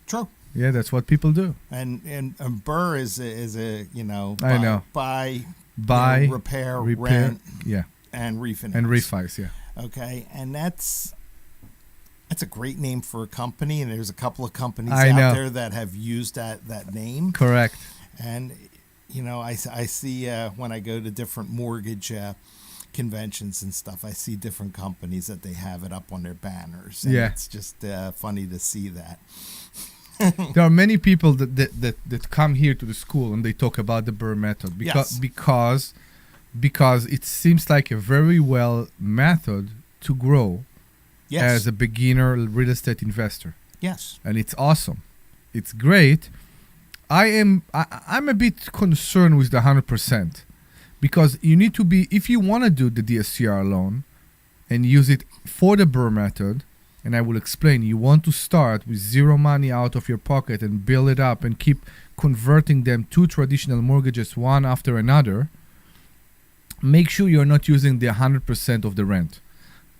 True. Yeah, that's what people do. And Burr is a I know. buy Repair, rent, yeah, and refinance. and refis, yeah. Okay, and that's a great name for a company, and there's a couple of companies I out know. there that have used that name. Correct. And I see when I go to different mortgage conventions and stuff, I see different companies that they have it up on their banners. And Yeah. it's just funny to see that. There are many people that come here to the school and they talk about the Burr method because it seems like a very well method to grow Yes. as a beginner real estate investor, Yes. and it's awesome. It's great. I'm a bit concerned with the 100% because you need to be, if you want to do the DSCR loan and use it for the Burr method. And I will explain, you want to start with zero money out of your pocket and build it up and keep converting them to traditional mortgages one after another. make sure you're not using the 100% of the rent.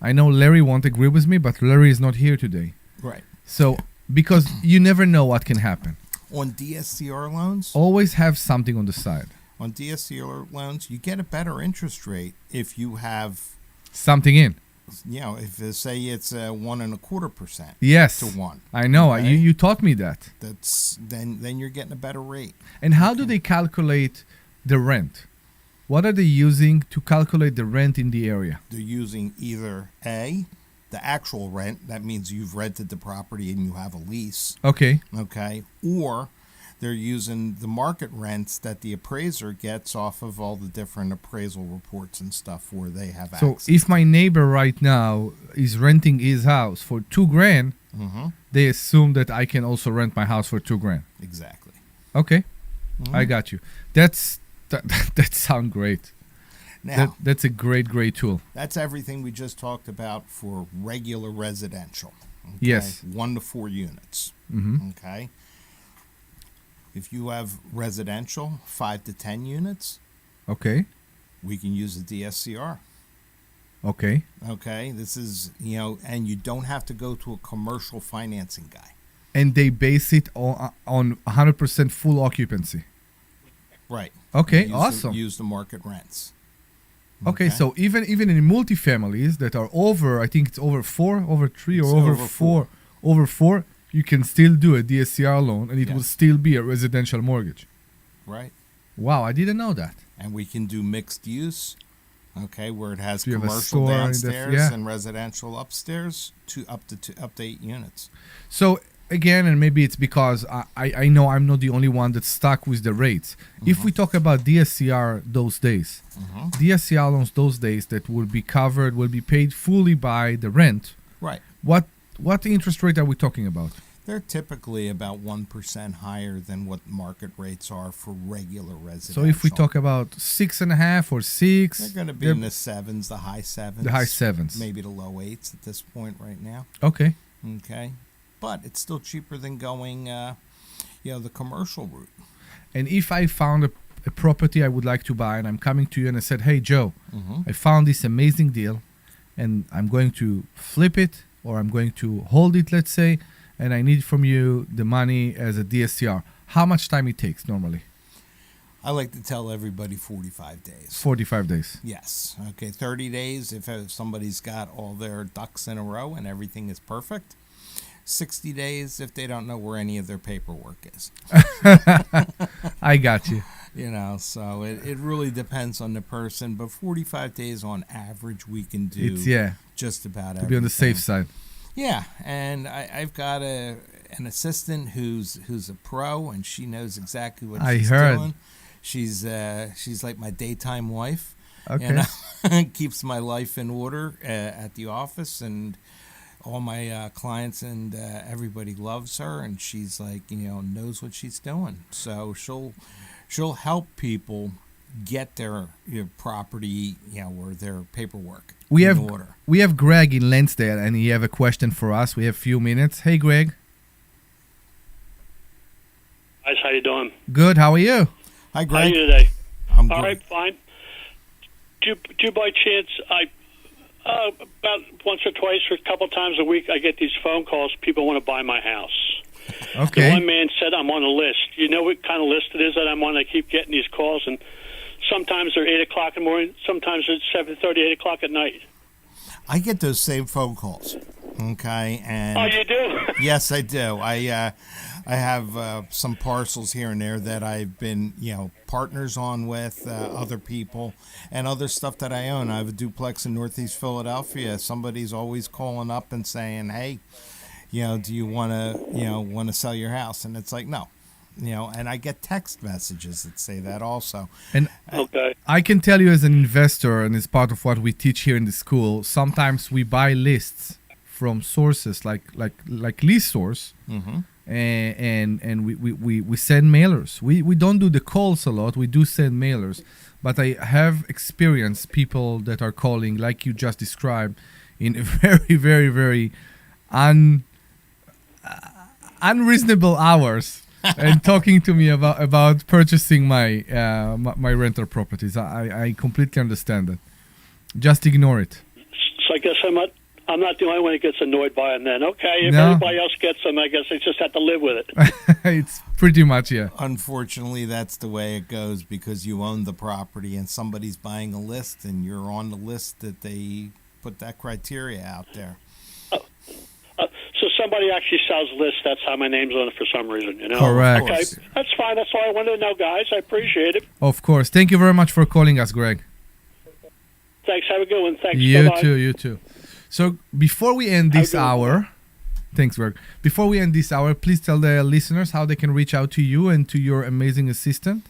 I know Larry won't agree with me, but Larry is not here today. Right. So, because you never know what can happen. On DSCR loans, Always have something on the side. on DSCR loans, you get a better interest rate if you have, Something in. if say it's 1.25% Yes. to 1. I know. Okay. You taught me that. That's then you're getting a better rate. And how do they calculate the rent? What are they using to calculate the rent in the area? They're using either the actual rent, that means you've rented the property and you have a lease, Okay. okay, or they're using the market rents that the appraiser gets off of all the different appraisal reports and stuff where they have So access. if my neighbor right now is renting his house for $2,000, Mm-hmm. they assume that I can also rent my house for $2,000. Exactly. Okay. Mhm. I got you. That sounds great. Now, That's a great tool. that's everything we just talked about for regular residential. Okay? Yes. 1 to 4 units. Mm-hmm. Okay. If you have residential 5 to 10 units, Okay. we can use the DSCR. Okay. Okay. This is, and you don't have to go to a commercial financing guy. And they base it on 100% full occupancy. Right. Okay. Use Awesome. Use the market rents. Okay, so even in multifamilies that are over, I think it's over 4, over 3, or It's over over 4, over 4, you can still do a DSCR loan, and it will Yes. still be a residential mortgage. Right. Wow, I didn't know that. And we can do mixed use. Okay, where it has So you have a commercial store in the- downstairs yeah. and residential upstairs to up to 8 units. So again, and maybe it's because I know I'm not the only one that's stuck with the rates. If we talk about DSCR those days, DSCR loans those days that will be covered, will be paid fully by the rent. Right. What interest rate are we talking about? They're typically about 1% higher than what market rates are for regular residential. So if we talk about 6.5 or 6, they're going to be in the 7s, the high 7s. the high 7s. Maybe the low 8s at this point right now. Okay. Okay. But it's still cheaper than going, the commercial route. And if I found a property I would like to buy, and I'm coming to you and I said, hey, Joe, Mm-hmm. I found this amazing deal, and I'm going to flip it, or I'm going to hold it, let's say, and I need from you the money as a DSCR. How much time it takes normally? I like to tell everybody 45 days. 45 days. Yes. Okay. 30 days if somebody's got all their ducks in a row and everything is perfect. 60 days if they don't know where any of their paperwork is. I got you. So it really depends on the person, but 45 days on average we can do It's, just about to everything. be on the safe side. Yeah, and I've got an assistant who's a pro, and she knows exactly what I she's heard. doing. She's like my daytime wife. Okay. Keeps my life in order at the office, and all my clients and everybody loves her, and she's like knows what she's doing. So she'll help people get their property or their paperwork in order. We have Greg in Lansdale, and he have a question for us. We have a few minutes. Hey, Greg. Guys, how you doing? Good. How are you? Hi, How are Greg. you today? I'm All good. right, fine. Do you by chance, about once or twice or a couple times a week, I get these phone calls. People want to buy my house. The Okay. one man said I'm on a list. You know what kind of list it is that I'm on? I keep getting these calls, and sometimes they're 8 o'clock in the morning. Sometimes it's 7:30, 8 o'clock at night. I get those same phone calls. Okay, and Oh, you do? yes, I do. I have some parcels here and there that I've been, partners on with other people, and other stuff that I own. I have a duplex in Northeast Philadelphia. Somebody's always calling up and saying, "Hey, do you want to sell your house?" And it's like, no, And I get text messages that say that also. And Okay. I can tell you as an investor, and as part of what we teach here in the school, sometimes we buy lists from sources like Lease Source, Mm-hmm. and we send mailers. We don't do the calls a lot. We do send mailers, but I have experienced people that are calling, like you just described, in a very, very, very unreasonable hours. and talking to me about purchasing my my rental properties. I completely understand that. Just ignore it. So I guess I'm not the only one that gets annoyed by them then. Okay, if No. everybody else gets them, I guess they just have to live with it. It's pretty much, yeah. Unfortunately, that's the way it goes because you own the property and somebody's buying a list and you're on the list that they put that criteria out there. So somebody actually sells lists. That's how my name's on it for some reason, you know? Correct. Okay, that's fine. That's all I wanted to know, guys. I appreciate it. Of course. Thank you very much for calling us, Greg. Thanks. Have a good one. Thanks. You Bye-bye. too, you too. So before we end this Have a good one. hour, thanks, Greg. Before we end this hour, please tell the listeners how they can reach out to you and to your amazing assistant.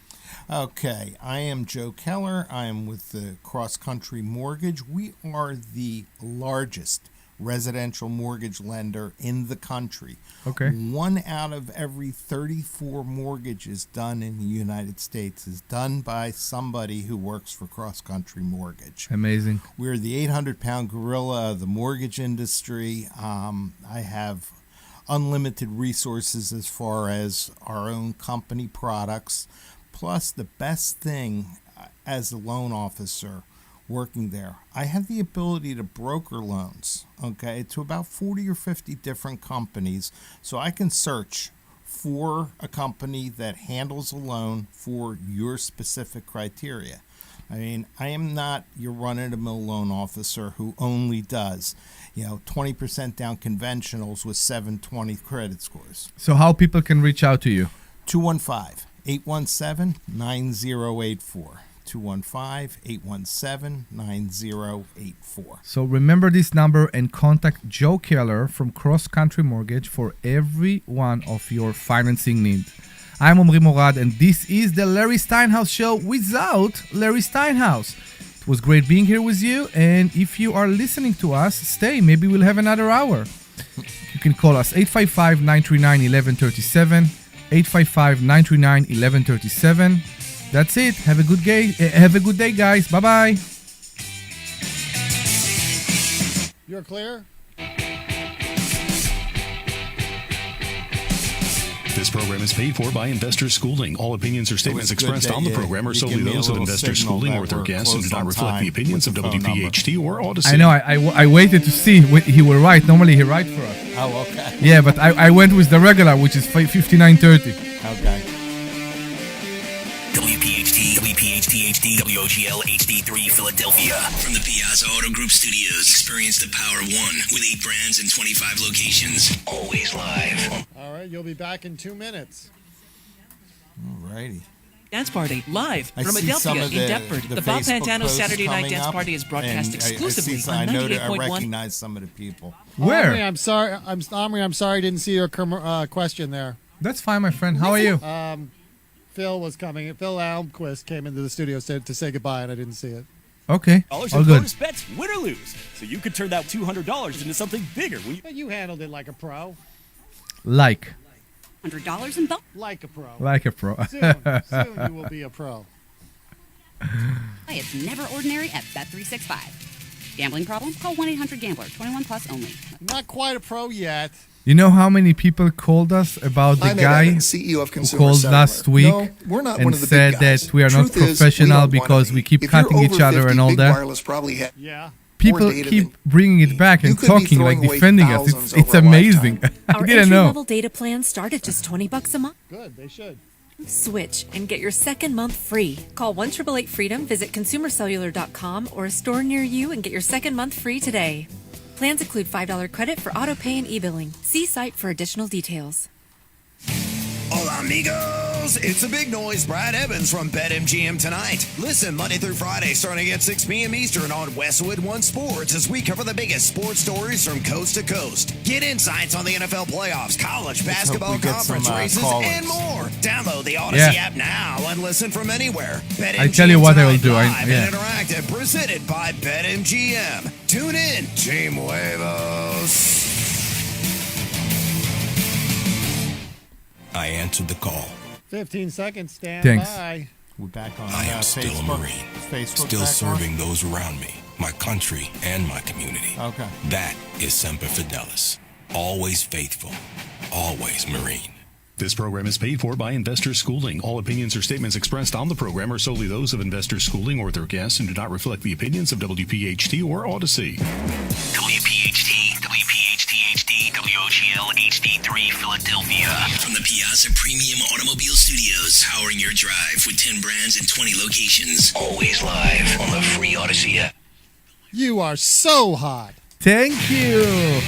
Okay, I am Joe Keller. I am with the Cross Country Mortgage. We are the largest residential mortgage lender in the country. Okay. 1 out of every 34 mortgages done in the United States is done by somebody who works for Cross Country Mortgage. Amazing. We're the 800-pound gorilla of the mortgage industry. I have unlimited resources as far as our own company products. Plus, the best thing as a loan officer working there, I have the ability to broker loans, okay, to about 40 or 50 different companies. So I can search for a company that handles a loan for your specific criteria. I mean, I am not your run-of-the-mill loan officer who only does, 20% down conventionals with 720 credit scores. So how people can reach out to you? 215-817-9084. 215-817-9084. So remember this number and contact Joe Keller from Cross Country Mortgage for every one of your financing needs. I'm Omri Morad, and this is the Larry Steinhouse Show without Larry Steinhouse. It was great being here with you, and if you are listening to us, stay. Maybe we'll have another hour. You can call us 855-939-1137, 855-939-1137. That's it. Have a good day. Have a good day, guys. Bye-bye. You're clear? This program is paid for by Investor Schooling. All opinions or statements expressed on the program are solely those of Investor Schooling or their guests and do not reflect the opinions of WPHT or Odyssey. I know. I waited to see he will write. Normally he writes for us. Oh, okay. Yeah, but I went with the regular, which is 5930. Okay. WPHT, WPHT-HD, WOGL HD3 Philadelphia. From the Piazza Auto Group Studios, experience the power of one with 8 brands and 25 locations. Always live. All right, you'll be back in 2 minutes. All righty. Dance Party, live I from see some Adelphia of in Deptford. The Bob Facebook Pantano posts Saturday Night coming Dance up, Party is broadcast and exclusively I on know that I 98.1. recognize some of the people. Where? Omri, I'm sorry. Omri, I'm sorry I didn't see your question there. That's fine, my friend. How are you? Phil was coming. Phil Almquist came into the studio to say goodbye, and I didn't see it. Okay. Dollars All in good. bonus bets, win or lose. So you could turn that $200 into something bigger. But you handled it like a pro. Like $100 in bonus. Like a pro. a pro. Soon you will be a pro. Play it's never ordinary at Bet365. Gambling problem? Call 1-800-GAMBLER. 21 plus only. Not quite a pro yet. You know how many people called us about the I'm Ed guy Evans, CEO of who Consumer called Cellular. last week No, we're not and one of the said big guys. that we are not Truth is, we professional don't wanna because be. we keep If you're cutting each over other 50, and all Big that? Wireless probably Yeah. People more data keep than- bringing it back and You could be talking, like throwing away defending us. thousands It's over a amazing. I Our didn't know. entry-level data plans start at just $20 a month. Good, they should. Switch and get your second month free. Call 1-888-FREEDOM, visit consumercellular.com or a store near you and get your second month free today. Plans include $5 credit for auto pay and e-billing. See site for additional details. Hola, amigos! It's a big noise. Brad Evans from BetMGM tonight. Listen Monday through Friday starting at 6 p.m. Eastern on Westwood One Sports as we cover the biggest sports stories from coast to coast. Get insights on the NFL playoffs, college basketball we get conference some, races, callers. and more. Download the Odyssey Yeah. app now and listen from anywhere. I tell you what I will do. Live Yeah. and interactive, presented by BetMGM. Tune in, Team Huevos. I answered the call. 15 seconds. Stand Thanks. by. We're back on I am still Facebook. a Marine, Facebook still back serving those around me, my country, and my community. on? Okay. That is Semper Fidelis. Always faithful, always Marine. This program is paid for by Investors Schooling. All opinions or statements expressed on the program are solely those of Investors Schooling or their guests and do not reflect the opinions of WPHT or Odyssey. WPHT, WPHT-HD, WOGL HD3 Philadelphia. From the Piazza Premium Automobile Studios, powering your drive with 10 brands and 20 locations. Always live on the free Odyssey app. You are so hot. Thank you.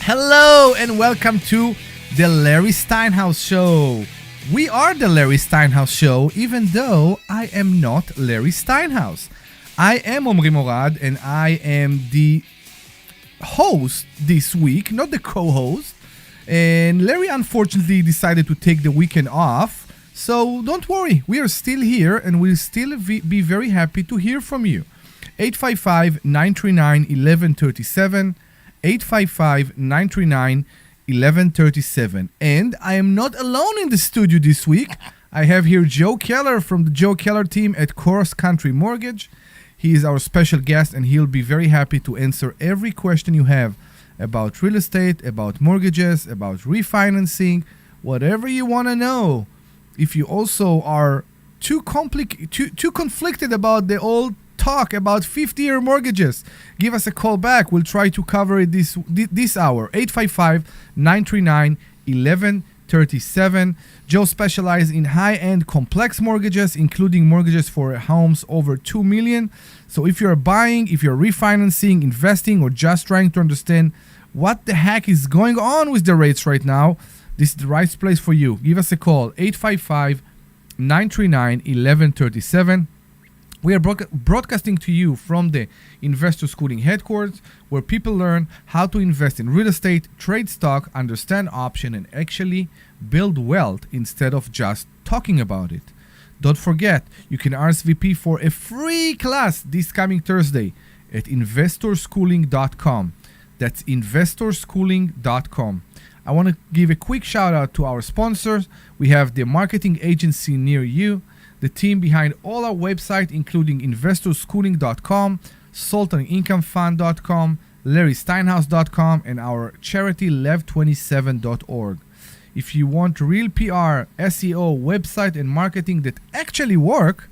Hello and welcome to the Larry Steinhouse Show. We are the Larry Steinhouse Show, even though I am not Larry Steinhouse. I am Omri Morad and I am the host this week, not the co-host. And Larry unfortunately decided to take the weekend off. So don't worry, we are still here and we'll still be very happy to hear from you. 855-939-1137, 855-939-1137. And I am not alone in the studio this week. I have here Joe Keller from the Joe Keller team at Cross Country Mortgage. He is our special guest and he'll be very happy to answer every question you have about real estate, about mortgages, about refinancing, whatever you want to know. If you also are too conflicted about the old talk about 50-year mortgages, give us a call back. We'll try to cover it this hour. 855-939-1137. Joe specializes in high-end complex mortgages, including mortgages for homes over $2 million. So if you're buying, if you're refinancing, investing, or just trying to understand what the heck is going on with the rates right now, this is the right place for you. Give us a call, 855-939-1137. We are broadcasting to you from the Investor Schooling headquarters, where people learn how to invest in real estate, trade stock, understand option, and actually build wealth instead of just talking about it. Don't forget, you can RSVP for a free class this coming Thursday at investorschooling.com. That's investorschooling.com. I want to give a quick shout out to our sponsors. We have the marketing agency near you, the team behind all our website, including investorschooling.com, sultanincomefund.com, larrysteinhouse.com, and our charity lev27.org. If you want real PR, SEO, website, and marketing that actually work,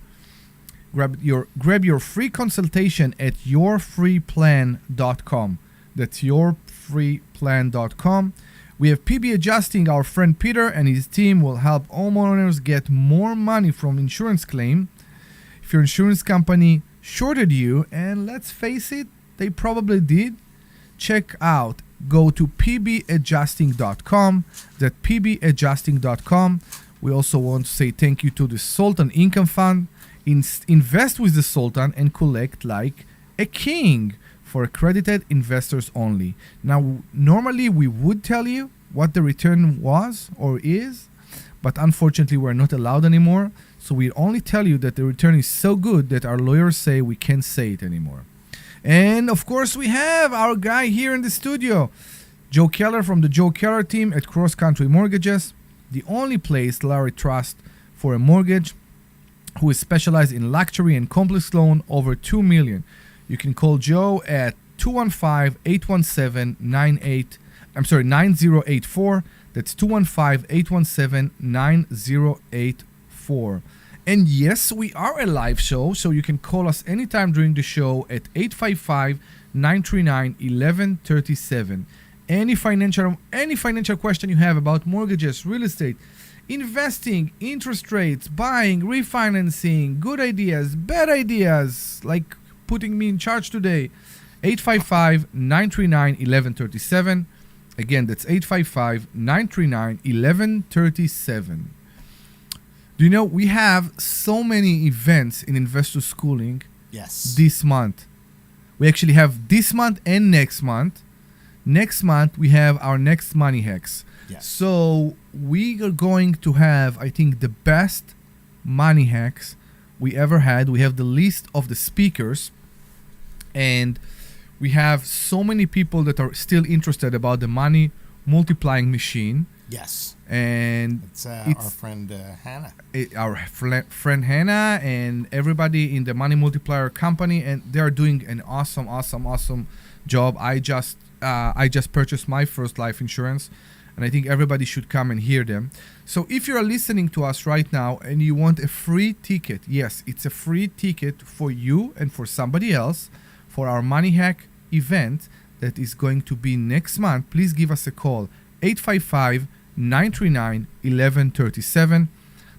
grab your free consultation at yourfreeplan.com. That's yourfreeplan.com. We have PB Adjusting. Our friend Peter and his team will help homeowners get more money from insurance claim. If your insurance company shorted you, and let's face it, they probably did, go to pbadjusting.com. That's pbadjusting.com. We also want to say thank you to the Sultan Income Fund. Invest with the Sultan and collect like a king. For accredited investors only. Now, normally we would tell you what the return was or is, but unfortunately we're not allowed anymore. So we only tell you that the return is so good that our lawyers say we can't say it anymore. And of course we have our guy here in the studio, Joe Keller from the Joe Keller team at Cross Country Mortgages, the only place Larry trusts for a mortgage, who is specialized in luxury and complex loan over $2 million. You can call Joe at 215-817-9084. That's 215-817-9084. And yes, we are a live show, so you can call us anytime during the show at 855-939-1137. Any financial question you have about mortgages, real estate, investing, interest rates, buying, refinancing, good ideas, bad ideas, like putting me in charge today, 855-939-1137. Again, that's 855-939-1137. Do you know we have so many events in Investor Schooling? Yes. This month. We actually have this month and next month. Next month we have our next Money Hacks. Yes. So we are going to have, I think, the best Money Hacks we ever had. We have the list of the speakers, and we have so many people that are still interested about the money multiplying machine. Yes. And it's our friend Hannah. Our friend Hannah and everybody in the Money Multiplier company, and they are doing an awesome job. I just I just purchased my first life insurance, and I think everybody should come and hear them. So if you're listening to us right now and you want a free ticket, yes, it's a free ticket for you and for somebody else for our Money Hack event that is going to be next month, please give us a call. 855-939-1137.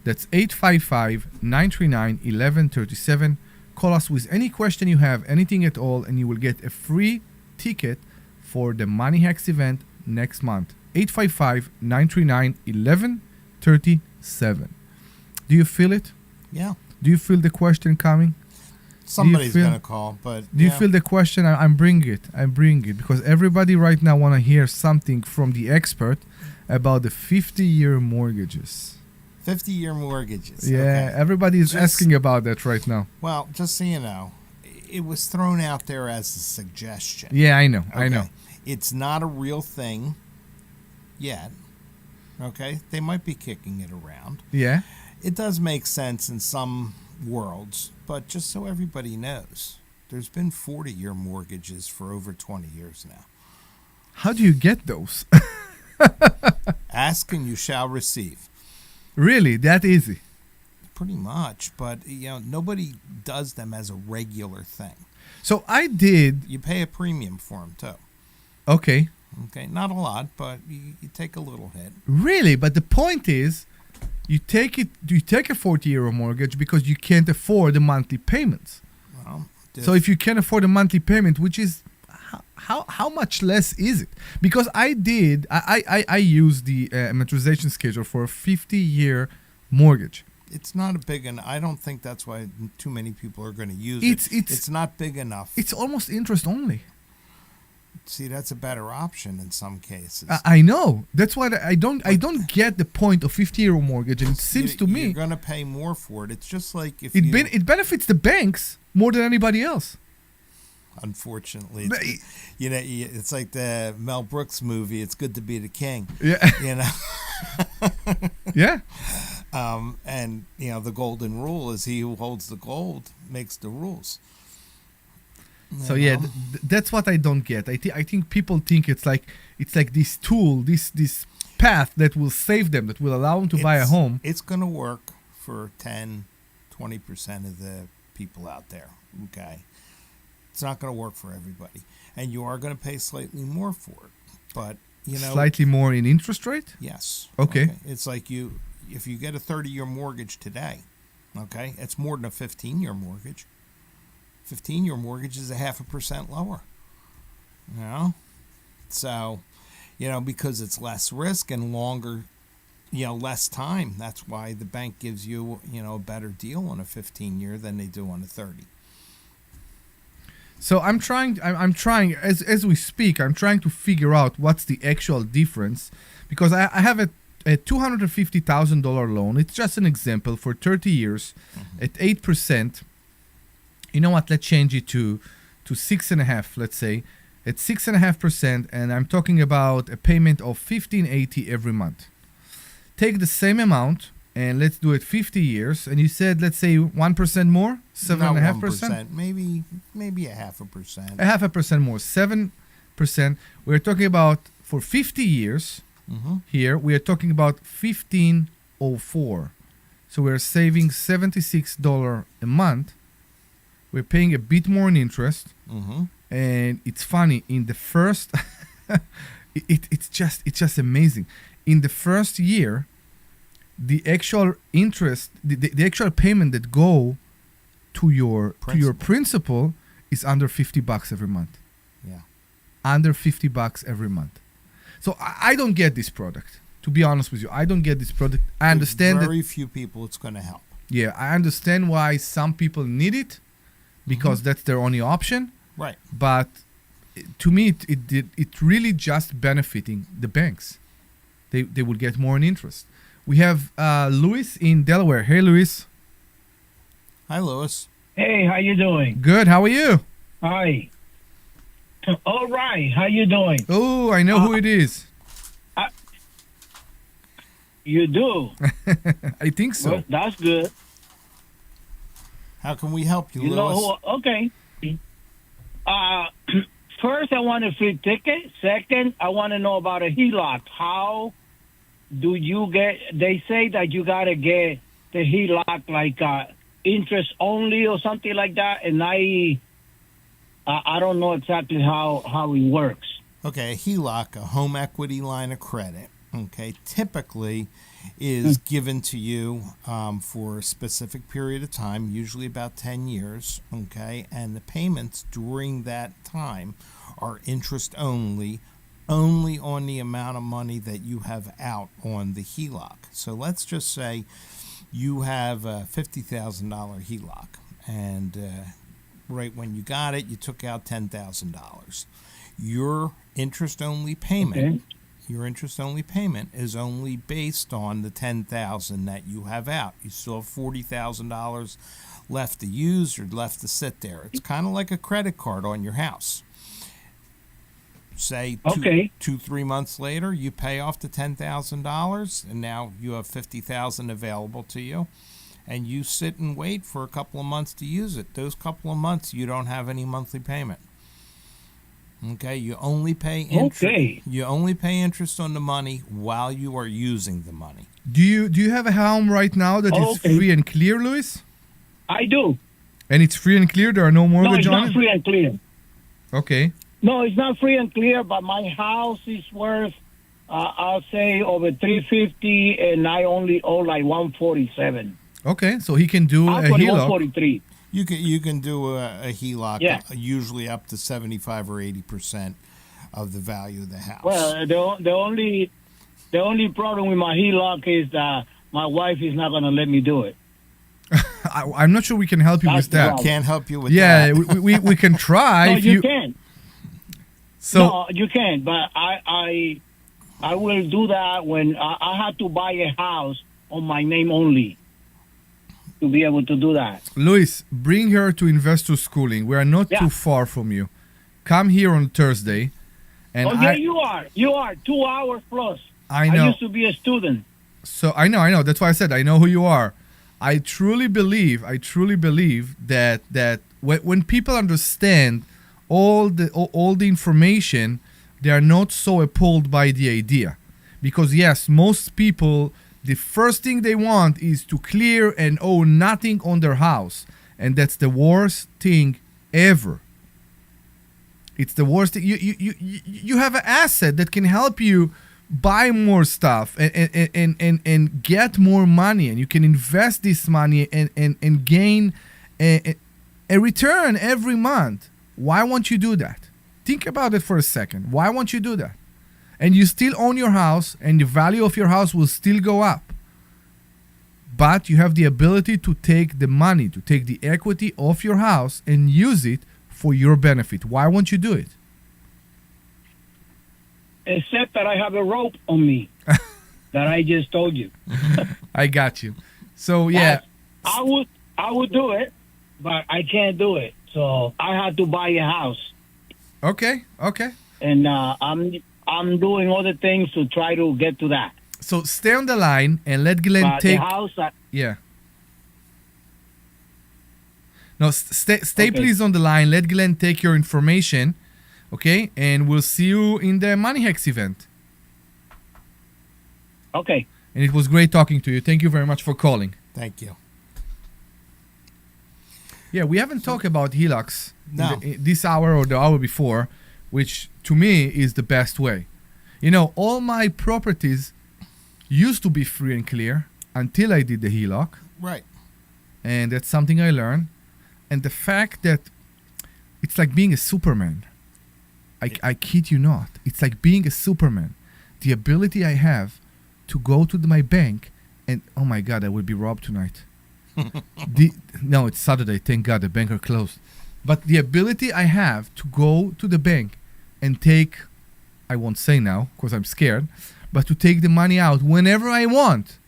That's 855-939-1137. Call us with any question you have, anything at all, and you will get a free ticket for the Money Hacks event next month. 855-939-1137. Do you feel it? Yeah. Do you feel the question coming? Somebody's going to call, but... Do you feel the question? I'm bringing it. I'm bringing it because everybody right now want to hear something from the expert about the 50-year mortgages. 50-year mortgages. Yeah, okay. Everybody is asking about that right now. Well, just so you know, it was thrown out there as a suggestion. Yeah, I know. Okay. I know. It's not a real thing yet. Okay? They might be kicking it around. Yeah. It does make sense in some worlds, but just so everybody knows, there's been 40-year mortgages for over 20 years now. How do you get those? Ask and you shall receive. Really? That easy? Pretty much, but nobody does them as a regular thing. So I did. You pay a premium for them too. Okay. Okay, not a lot, but you take a little hit. Really? But the point is, you take a 40-year mortgage because you can't afford the monthly payments. Well, so if you can't afford a monthly payment, which is how much less is it? Because I used the amortization schedule for a 50-year mortgage. It's not a big enough. I don't think that's why too many people are going to use it. It's not big enough. It's almost interest only. See, that's a better option in some cases. I know. That's why I don't get the point of 50-year mortgage, and it seems to me you're going to pay more for it. It's just like if it benefits the banks more than anybody else. Unfortunately, it's like the Mel Brooks movie. It's good to be the king. Yeah, yeah. And the golden rule is he who holds the gold makes the rules. So yeah, that's what I don't get. I think people think it's like this tool, this path that will save them, that will allow them to buy a home. It's going to work for 10-20% of the people out there. Okay, it's not going to work for everybody, and you are going to pay slightly more for it. But slightly more in interest rate. Yes. Okay. It's like if you get a 30-year mortgage today, okay, it's more than a 15-year mortgage. 15-year mortgage is 0.5% lower. So, because it's less risk and longer, less time. That's why the bank gives you, a better deal on a 15-year than they do on a 30. So I'm trying as we speak. I'm trying to figure out what's the actual difference, because I have a $250,000 loan. It's just an example for 30 years at 8%. You know what? Let's change it to 6.5%. Let's say at 6.5%, and I'm talking about a payment of $1,580 every month. Take the same amount and let's do it 50 years. And you said, let's say 1% more, 7.5%. Maybe 0.5%. 0.5% more, 7%. We're talking about for 50 years. Here we are talking about $1,504. So we're saving $76 a month. We're paying a bit more in interest, and it's funny. In the first, it's just amazing. In the first year, the actual interest, the actual payment that go to your principal is under $50 every month. Yeah, under $50 every month. So I don't get this product. To be honest with you, I don't get this product. I understand very few people it's going to help. Yeah, I understand why some people need it, because that's their only option. Right. But to me, it really just benefiting the banks. They will get more in interest. We have Louis in Delaware. Hey, Louis. Hi, Louis. Hey, how you doing? Good. How are you? Hi. All right. How you doing? Oh, I know who it is. You do? I think so. Well, that's good. How can we help you, You Louis? know who? Okay. First, I want a free ticket. Second, I want to know about a HELOC. How do you get? They say that you gotta get the HELOC like interest only or something like that, and I don't know exactly how it works. Okay, a HELOC, a home equity line of credit, okay, typically is given to you for a specific period of time, usually about 10 years, okay, and the payments during that time are interest only on the amount of money that you have out on the HELOC. So let's just say you have a $50,000 HELOC, and right when you got it, you took out $10,000. Your interest-only payment, is only based on the $10,000 that you have out. You still have $40,000 left to use or left to sit there. It's kind of like a credit card on your house. Say 2-3 months later, you pay off the $10,000, and now you have $50,000 available to you, and you sit and wait for a couple of months to use it. Those couple of months, you don't have any monthly payment. Okay, you only pay interest. Okay. You only pay interest on the money while you are using the money. Do you have a home right now that is free and clear, Luis? I do. And it's free and clear. There are no mortgage on it. No, it's not free and clear. Okay. No, it's not free and clear. But my house is worth, I'll say, over $350, and I only owe like $147. Okay, so he can do a HELOC. $143. You can do a HELOC, Yeah. usually up to 75 or 80% of the value of the house. Well, the only problem with my HELOC is that my wife is not going to let me do it. I'm not sure we can help you with that. Can't help you with that. that. Yeah, we can try. No, if you can. So No, you can, but I will do that when I have to buy a house on my name only to be able to do that. Luis, bring her to investor schooling. We are not too far from you. Come here on Thursday. And you are. You are 2 hours plus. I know. I used to be a student. So I know. That's why I said I know who you are. I truly believe that when people understand all the information, they are not so appalled by the idea. Because yes, most people, the first thing they want is to clear and owe nothing on their house. And that's the worst thing ever. It's the worst thing. You have an asset that can help you buy more stuff and get more money, and you can invest this money and gain a return every month. Why won't you do that? Think about it for a second. Why won't you do that? And you still own your house, and the value of your house will still go up. But you have the ability to take the money, to take the equity of your house and use it for your benefit. Why won't you do it? Except that I have a rope on me that I just told you. I got you. So yeah, I would do it, but I can't do it. So I had to buy a house. Okay. And I'm doing other things to try to get to that. So stay on the line and let Glenn take. The house. Yeah. No, stay please on the line. Let Glenn take your information. Okay, and we'll see you in the Money Hacks event. Okay. And it was great talking to you. Thank you very much for calling. Thank you. Yeah, we haven't talked about HELOCs this hour or the hour before, which to me is the best way. You know, all my properties used to be free and clear until I did the HELOC. Right. And that's something I learned. And the fact that it's like being a Superman. I kid you not. It's like being a Superman. The ability I have to go to my bank and, oh my God, I will be robbed tonight. No, it's Saturday. Thank God the bank are closed. But the ability I have to go to the bank and take, I won't say now because I'm scared, but to take the money out whenever I want.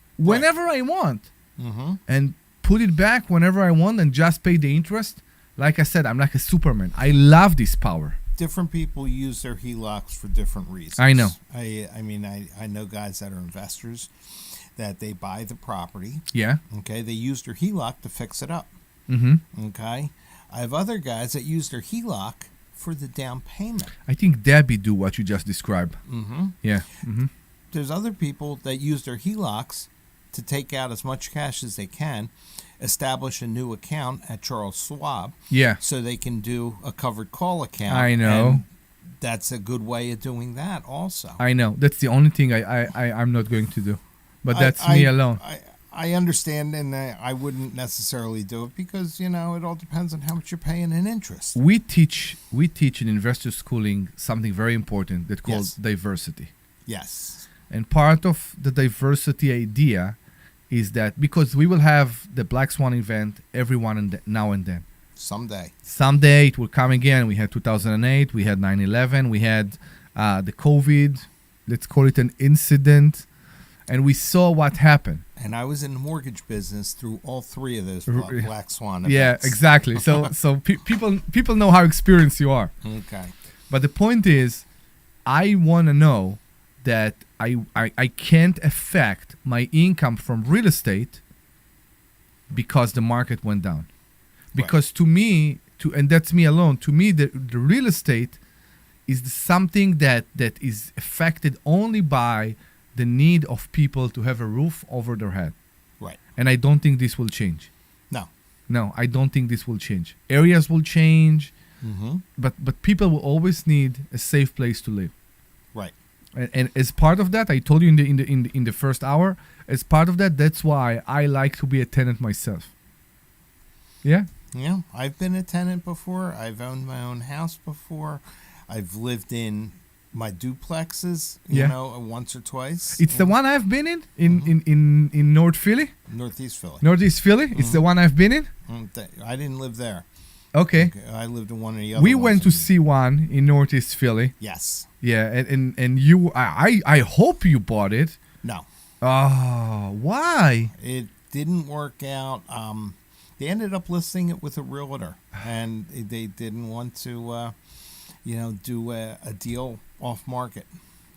And put it back whenever I want and just pay the interest. Like I said, I'm like a Superman. I love this power. Different people use their HELOCs for different reasons. I know. I mean, I know guys that are investors that they buy the property. Yeah. Okay. They use their HELOC to fix it up. Mm-hmm. Okay. I have other guys that use their HELOC for the down payment. I think Debbie do what you just described. Mm-hmm. Yeah. Mm-hmm. There's other people that use their HELOCs to take out as much cash as they can, establish a new account at Charles Schwab. Yeah. So they can do a covered call account. I know. And that's a good way of doing that also. I know. That's the only thing I'm not going to do. But that's me alone. I understand, and I wouldn't necessarily do it because, it all depends on how much you're paying in interest. We teach in investor schooling something very important that's called diversity. Yes. And part of the diversity idea is that because we will have the Black Swan event now and then. Someday it will come again. We had 2008, we had 9/11, we had the COVID, let's call it an incident, and we saw what happened. And I was in the mortgage business through all three of those Black Swan events. Yeah, exactly. So people know how experienced you are. Okay. But the point is, I want to know that I can't affect my income from real estate because the market went down. Because to me, and that's me alone, to me, the real estate is something that is affected only by the need of people to have a roof over their head. Right. And I don't think this will change. No, I don't think this will change. Areas will change, but people will always need a safe place to live. Right. And as part of that, I told you in the first hour, as part of that, that's why I like to be a tenant myself. Yeah. Yeah, I've been a tenant before. I've owned my own house before. I've lived in my duplexes, once or twice. It's the one I've been in North Philly. Northeast Philly. Northeast Philly. It's the one I've been in. I didn't live there. Okay. I lived in one of the other. We went to see one in Northeast Philly. Yes. Yeah, and you, I hope you bought it. No. Oh, why? It didn't work out. They ended up listing it with a realtor, and they didn't want to, do a deal off market.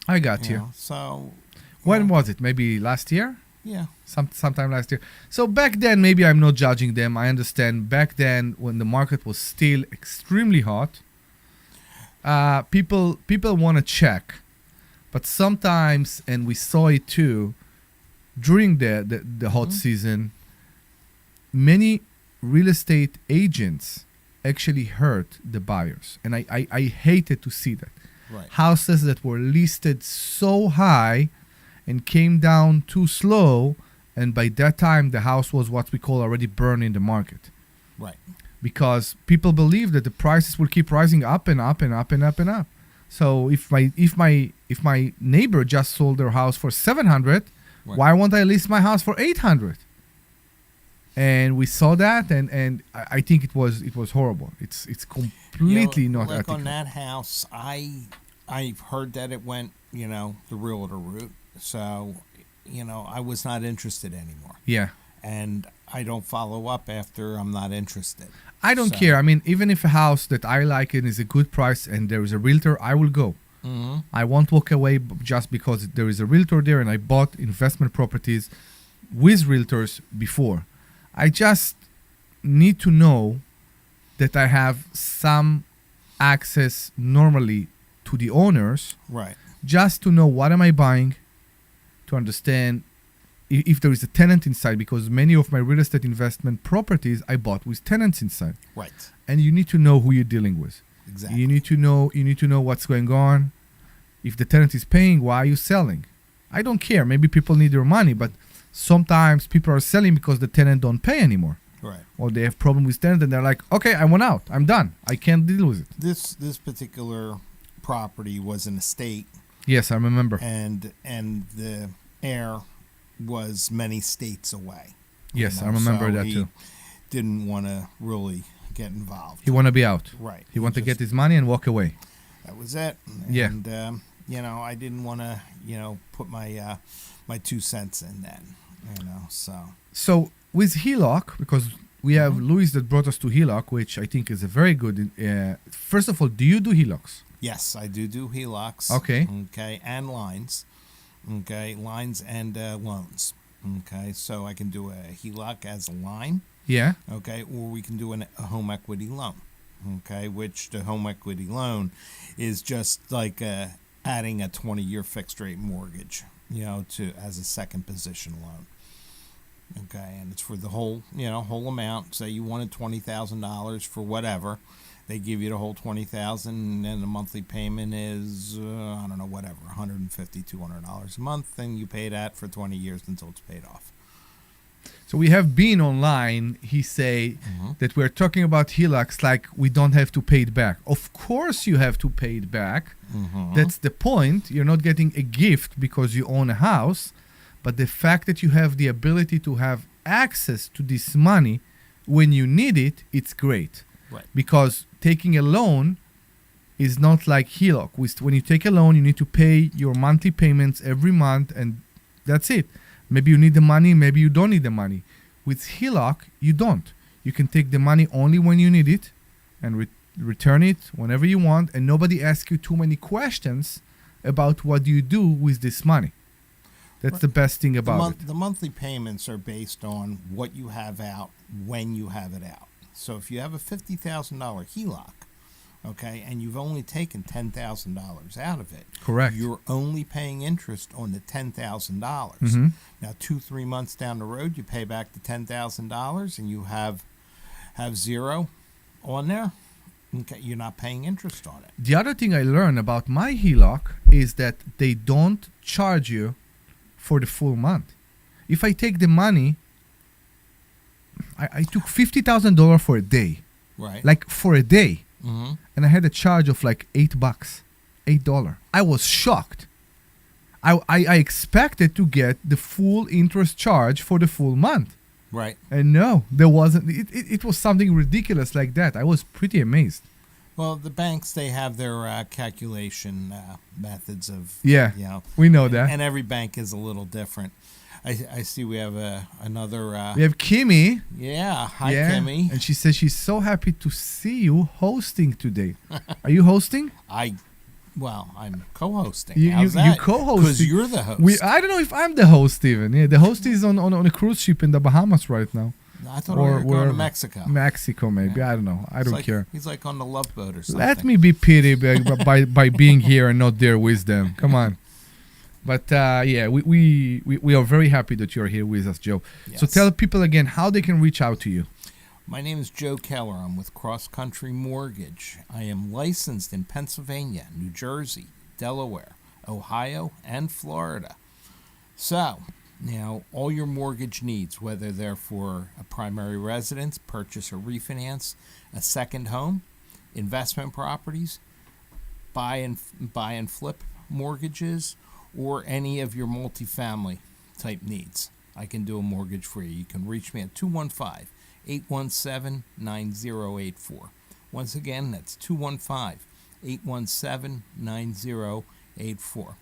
I got you. So. When was it? Maybe last year? Yeah. Sometime last year. So back then, maybe I'm not judging them. I understand. Back then, when the market was still extremely hot, people want to check, but sometimes, and we saw it too, during the hot season, many real estate agents actually hurt the buyers, and I hated to see that. Right. Houses that were listed so high and came down too slow, and by that time the house was what we call already burned in the market. Right. Because people believe that the prices will keep rising up and up and up and up and up. So if my neighbor just sold their house for 700, why won't I list my house for 800? And we saw that, and I think it was horrible. It's completely not like ethical. On that house, I've heard that it went, the realtor route. So, I was not interested anymore. Yeah. And I don't follow up after I'm not interested. I don't care. I mean, even if a house that I like it is a good price and there is a realtor, I will go. Mm-hmm. I won't walk away just because there is a realtor there, and I bought investment properties with realtors before. I just need to know that I have some access normally to the owners. Right. Just to know what am I buying, to understand if there is a tenant inside, because many of my real estate investment properties I bought with tenants inside. Right. And you need to know who you're dealing with. Exactly. You need to know what's going on. If the tenant is paying, why are you selling? I don't care. Maybe people need their money, but sometimes people are selling because the tenant don't pay anymore. Right. Or they have problem with tenant and they're like, okay, I want out. I'm done. I can't deal with it. This particular property was an estate. Yes, I remember. And the heir was many states away. Yes, I remember that too. Didn't want to really get involved. He want to be out. Right. He want to get his money and walk away. That was it. Yeah. And I didn't want to put my my 2 cents in then. So with HELOC, because we have Luis that brought us to HELOC, which I think is a very good. First of all, do you do HELOCs? Yes, I do HELOCs. Okay. Okay, and lines. Okay, lines and loans. Okay, so I can do a HELOC as a line. Yeah. Okay, or we can do a home equity loan. okay, which the home equity loan is just like adding a 20-year fixed rate mortgage, to as a second position loan. Okay, and it's for the whole amount. Say you wanted $20,000 for whatever, they give you the whole $20,000, and the monthly payment is whatever, $150, $200 a month, and you pay that for 20 years until it's paid off. So we have been online. He say that we're talking about HELOCs like we don't have to pay it back. Of course you have to pay it back. That's the point. You're not getting a gift because you own a house, but the fact that you have the ability to have access to this money when you need it, it's great. Right. Because taking a loan is not like HELOC. When you take a loan, you need to pay your monthly payments every month, and that's it. Maybe you need the money, maybe you don't need the money. With HELOC, you don't. You can take the money only when you need it and return it whenever you want, and nobody asks you too many questions about what you do with this money. That's the best thing about it. The monthly payments are based on what you have out when you have it out. So if you have a $50,000 HELOC, okay, and you've only taken $10,000 out of it, correct, you're only paying interest on the $10,000. Now 2-3 months down the road, you pay back the $10,000 and you have zero on there. Okay, you're not paying interest on it. The other thing I learned about my HELOC is that they don't charge you for the full month. If I take the money, I took $50,000 for a day, right? Like for a day. And I had a charge of like $8. I was shocked. I expected to get the full interest charge for the full month. Right. And no, there wasn't. It was something ridiculous like that. I was pretty amazed. Well, the banks, they have their calculation methods of... Yeah, we know that. And every bank is a little different. I see we have another... we have Kimmy. Yeah, hi Kimmy. And she says she's so happy to see you hosting today. Are you hosting? I'm co-hosting. How's that? You co-hosting. Because you're the host. I don't know if I'm the host even. Yeah, the host is on a cruise ship in the Bahamas right now. I thought we were going to Mexico. Mexico, maybe. Yeah. I don't know. I don't care. He's like on the Love Boat or something. Let me be pitied by being here and not there with them. Come on. But we are very happy that you're here with us, Joe. Yes. So tell people again how they can reach out to you. My name is Joe Keller. I'm with Cross Country Mortgage. I am licensed in Pennsylvania, New Jersey, Delaware, Ohio, and Florida. So, now, all your mortgage needs, whether they're for a primary residence, purchase or refinance, a second home, investment properties, buy and flip mortgages, or any of your multifamily type needs, I can do a mortgage for you. You can reach me at 215-817-9084. Once again, that's 215-817-9084.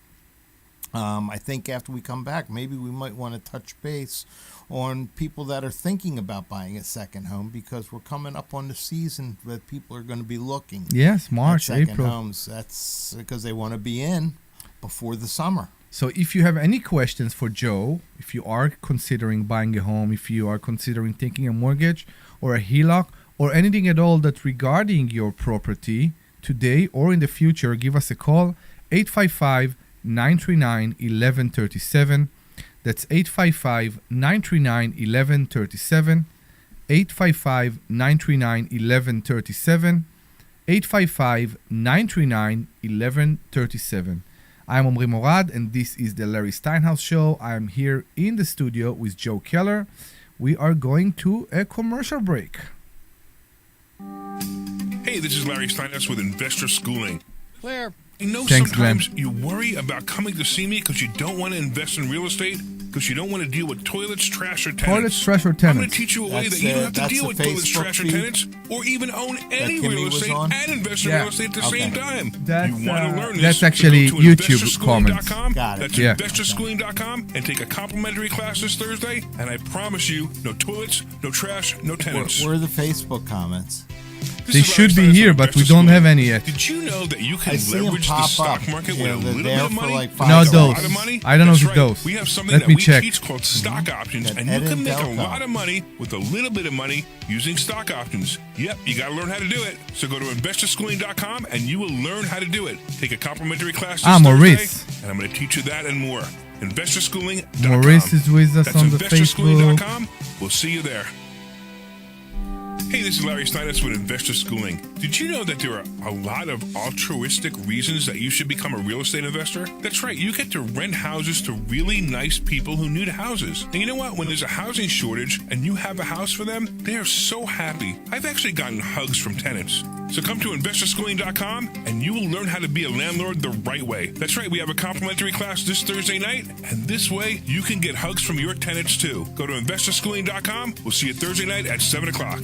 I think after we come back, maybe we might want to touch base on people that are thinking about buying a second home, because we're coming up on the season that people are going to be looking. Yes, March, at second April. homes. That's because they want to be in before the summer. So if you have any questions for Joe, if you are considering buying a home, if you are considering taking a mortgage or a HELOC or anything at all that's regarding your property today or in the future, give us a call, 855-939-1137. That's 855-939-1137. 855-939-1137. 855-939-1137. I'm Omri Morad, and this is the Larry Steinhouse Show. I'm here in the studio with Joe Keller. We are going to a commercial break. Hey, this is Larry Steinhouse with Investor Schooling. Clear. I know Thanks, sometimes Glenn. you worry about coming to see me because you don't want to invest in real estate, because you don't want to deal with toilets, trash, or tenants. Toilets, trash, or I'm going tenants. to teach you a way that you don't have to deal with toilets, trash, or tenants, or even own any real estate and invest in real estate at the same time. That's, you want to learn this? that's actually so go to YouTube comments. Got it. That's Yeah. investorschooling.com and take a complimentary class this Thursday, and I promise you, no toilets, no trash, no tenants. Where are the Facebook comments? They should be here, but we don't have any yet. Did you know that you I can see 'em leverage the pop stock up. market Yeah, with a they're little there bit of for money? like Make five No, a those. lot of money? I don't know That's if it's right. those. We have something Let that me we check. teach called stock options, That and you Ed can and make a Delco. lot of money with a little bit of money using stock options. Yep, you got to learn how to do it. So go to investorschooling.com and you will learn how to do it. Take a complimentary class this Maurice. Thursday, and I'm going to teach you that and more. Investorschooling.com. Maurice is with us That's on the Facebook. investorschooling.com. We'll see you there. Hey, this is Larry Steinhouse with Investor Schooling. Did you know that there are a lot of altruistic reasons that you should become a real estate investor? That's right, you get to rent houses to really nice people who need houses. And you know what? When there's a housing shortage and you have a house for them, they are so happy. I've actually gotten hugs from tenants. So come to investorschooling.com and you will learn how to be a landlord the right way. That's right, we have a complimentary class this Thursday night, and this way you can get hugs from your tenants too. Go to investorschooling.com. We'll see you Thursday night at 7 o'clock.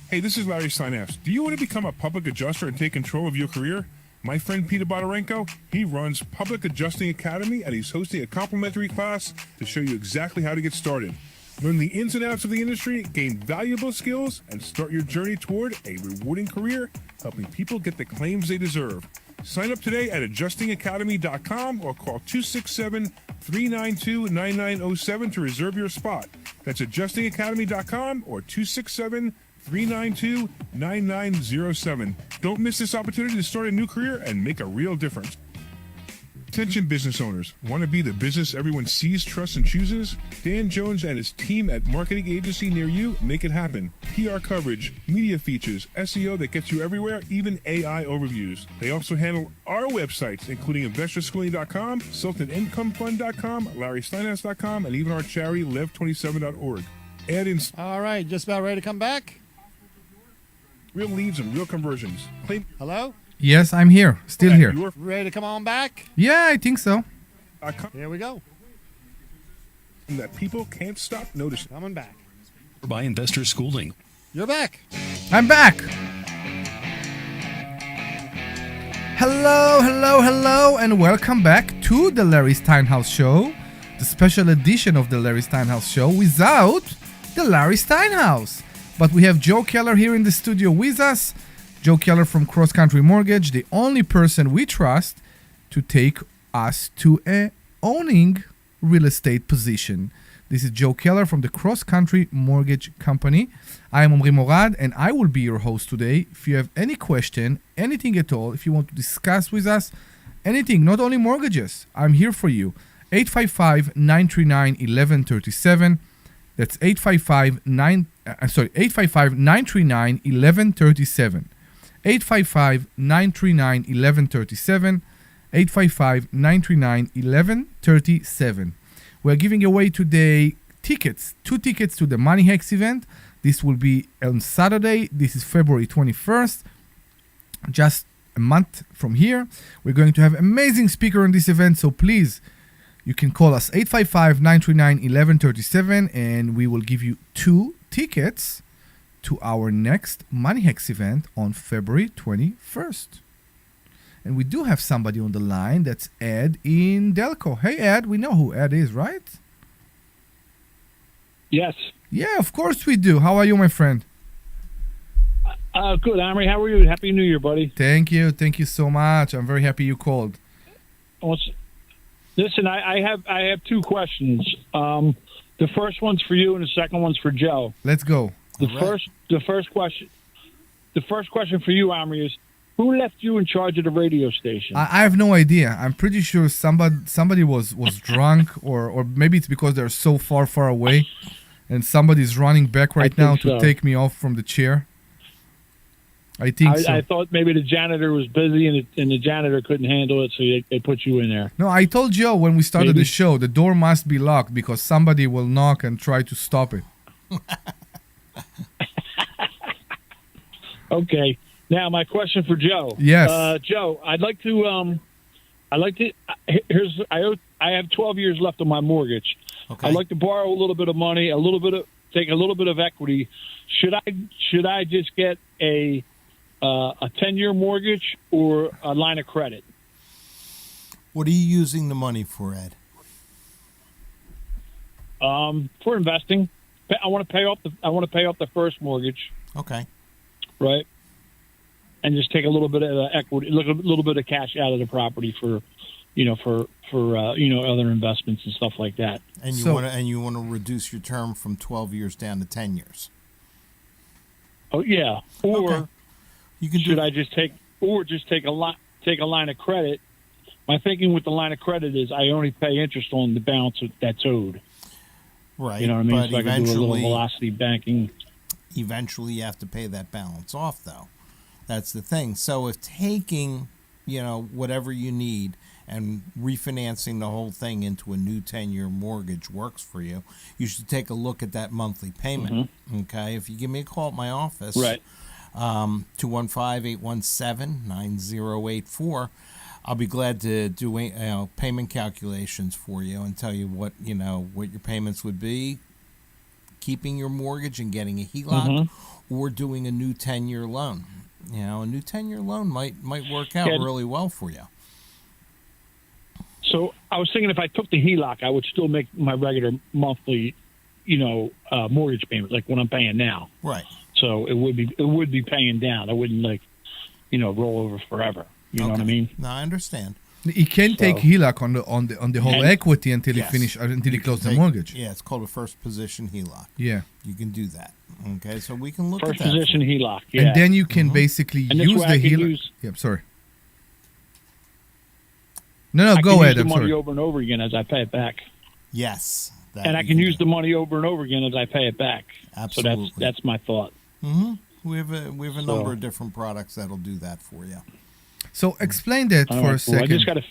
Hey, this is Larry Steinhouse. Do you want to become a public adjuster and take control of your career? My friend Peter Bodarenko, he runs Public Adjusting Academy, and he's hosting a complimentary class to show you exactly how to get started. Learn the ins and outs of the industry, gain valuable skills, and start your journey toward a rewarding career, helping people get the claims they deserve. Sign up today at adjustingacademy.com or call 267-392-9907 to reserve your spot. That's adjustingacademy.com or 267-392-9907. Don't miss this opportunity to start a new career and make a real difference. Attention business owners. Want to be the business everyone sees, trusts, and chooses? Dan Jones and his team at Marketing Agency near you make it happen. PR coverage, media features, SEO that gets you everywhere, even AI overviews. They also handle our websites, including investorschooling.com, SultanIncomeFund.com, LarrySteinhouse.com, and even our charity, Lev27.org. Add in All right, just about ready to come back? real leads and real conversions. Claim Hello? Yes, I'm here. Still here. Ready to come on back? Yeah, I think so. Here we go. That people can't stop noticing. Coming back. By Investor Schooling. You're back. I'm back. Hello, hello, hello, and welcome back to the Larry Steinhouse Show, the special edition of the Larry Steinhouse Show without the Larry Steinhouse. But we have Joe Keller here in the studio with us. Joe Keller from Cross Country Mortgage, the only person we trust to take us to a owning real estate position. This is Joe Keller from the Cross Country Mortgage Company. I am Omri Morad, and I will be your host today. If you have any question, anything at all, if you want to discuss with us anything, not only mortgages, I'm here for you. 855-939-1137. That's 855-939-1137. 855-939-1137. 855-939-1137. We're giving away today tickets, 2 tickets to the Money Hacks event. This will be on Saturday. This is February 21st, just a month from here. We're going to have amazing speaker on this event, so please, you can call us 855-939-1137 and we will give you 2 tickets to our next Money Hacks event on February 21st. And we do have somebody on the line. That's Ed in Delco. Hey, Ed, we know who Ed is, right? Yes. Yeah, of course we do. How are you, my friend? Good, Omri. How are you? Happy New Year, buddy. Thank you. Thank you so much. I'm very happy you called. Listen, I have 2 questions. The first one's for you, and the second one's for Joe. Let's go. The first question for you, Omri, is who left you in charge of the radio station? I have no idea. I'm pretty sure somebody was drunk, or maybe it's because they're so far away, and somebody's running back right now to take me off from the chair. I think so. I thought maybe the janitor was busy and the janitor couldn't handle it, so they put you in there. No, I told Joe when we started the show, the door must be locked because somebody will knock and try to stop it. Okay. Now my question for Joe. Yes. Joe, I have 12 years left on my mortgage. Okay. I'd like to borrow a little bit of money, take a little bit of equity. Should I just get a 10-year mortgage or a line of credit? What are you using the money for, Ed? For investing. I want to pay off the first mortgage. Okay. right? And just take a little bit of equity, look a little bit of cash out of the property for other investments and stuff like that. And you want to reduce your term from 12 years down to 10 years. Oh yeah. Or Okay. You can should I just take a line of credit? My thinking with the line of credit is I only pay interest on the balance that's owed. Right. You know what I mean? But So I can do a little velocity banking. Eventually you have to pay that balance off, though. That's the thing. So if taking, whatever you need and refinancing the whole thing into a new 10-year mortgage works for you, you should take a look at that monthly payment. Okay? If you give me a call at my office, Right. 215-817-9084, I'll be glad to do payment calculations for you and tell you what your payments would be, keeping your mortgage and getting a HELOC, or doing a new 10-year loan. A new 10-year loan might work out really well for you. So I was thinking if I took the HELOC, I would still make my regular monthly, mortgage payment like what I'm paying now. Right. So it would be paying down. I wouldn't roll over forever. You know what I mean? No, I understand. He can take HELOC on the whole equity until he close the mortgage. Yeah, it's called a first position HELOC. Yeah. You can do that. Okay, so we can look First at that. position HELOC. Yeah. And then you can basically And this use way the I can HELOC. use- Yeah, sorry. No, I go can ahead. use the I'm money sorry. over and over again as I pay it back. Yes. And I can use the money over and over again as I pay it back. Absolutely. So that's my thought. We have a number of different products that'll do that for you. So explain that All for right, a cool. I second. just gotta.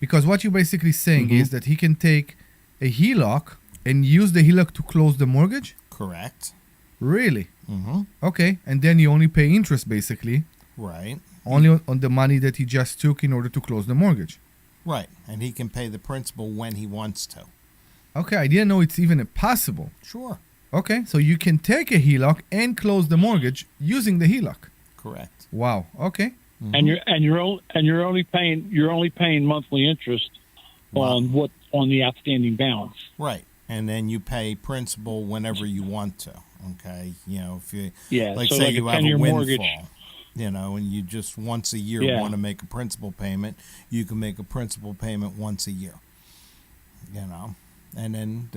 Because what you're basically saying is that he can take a HELOC and use the HELOC to close the mortgage? Correct. Really? Okay. And then you only pay interest basically. Right. Only on the money that he just took in order to close the mortgage. Right. And he can pay the principal when he wants to. Okay. I didn't know it's even possible. Sure. Okay. So you can take a HELOC and close the mortgage using the HELOC. Correct. Wow. Okay. And you're only paying monthly interest on the outstanding balance. Right. And then you pay principal whenever you want to. Okay. If you So say like you a have a 10-year windfall, mortgage. And you just once a year want to make a principal payment, you can make a principal payment once a year. And then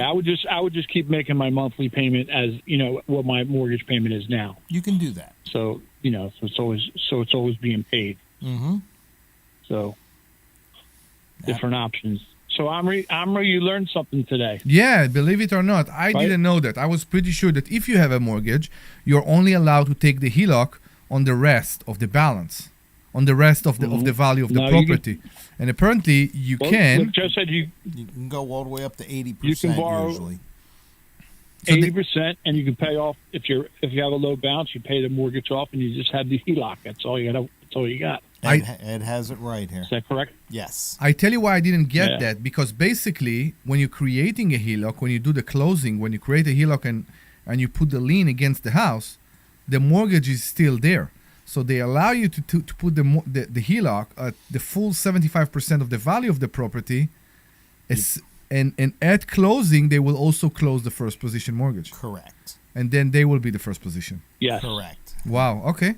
I would just keep making my monthly payment as what my mortgage payment is now. You can do that. So so it's always being paid. So different options. So Omri, you learned something today. Yeah, believe it or not, I didn't know that. I was pretty sure that if you have a mortgage, you're only allowed to take the HELOC on the rest of the balance, on the rest of the value of the property. And apparently you can. Look, Joe said you can go all the way up to 80%. You can borrow usually 80%, and you can pay off if you have a low balance. You pay the mortgage off, and you just have the HELOC. That's all you got. That's all you got. Ed has it right here. Is that correct? Yes. I tell you why I didn't get that, because basically when you're creating a HELOC, when you do the closing, when you create a HELOC and you put the lien against the house, the mortgage is still there. So they allow you to put the HELOC at the full 75% of the value of the property, and at closing they will also close the first position mortgage. Correct. And then they will be the first position. Yes. Correct. Wow. Okay.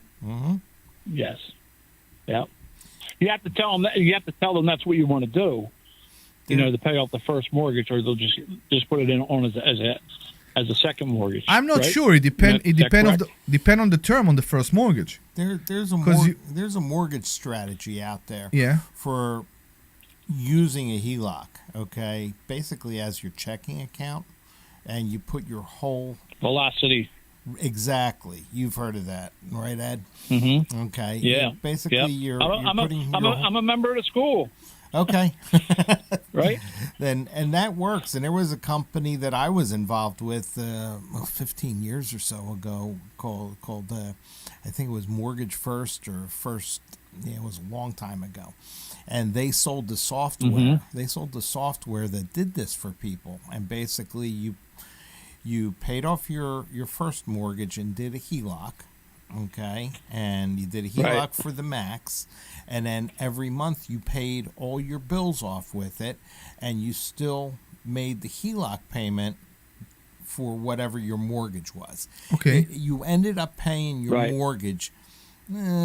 Yes. Yeah. You have to tell them that. You have to tell them that's what you want to do. To pay off the first mortgage, or they'll just put it in on as a second mortgage. I'm not right? sure. It depend on the term on the first mortgage. There's a mortgage strategy out there. Yeah. For using a HELOC, okay, basically as your checking account, and you put your whole velocity. Exactly. You've heard of that, right, Ed? Okay. Yeah. Basically, I'm a member of the school. Okay. Right. And that works. And there was a company that I was involved with 15 years or so ago called I think it was Mortgage First or First. Yeah, it was a long time ago. And they sold the software. They sold the software that did this for people. And basically, you paid off your first mortgage and did a HELOC, okay? And you did a HELOC for the max, and then every month you paid all your bills off with it, and you still made the HELOC payment for whatever your mortgage was. Okay. You ended up paying your Right. mortgage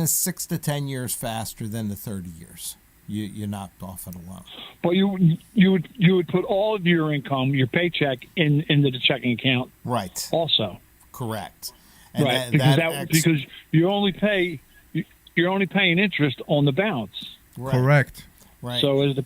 6 to 10 years faster than the 30 years. You knocked off it alone. But you would put all of your income, your paycheck, into the checking account. Right. Also. Correct. And Right. that Because you're only paying interest on the balance. Right. Correct. Right. So as the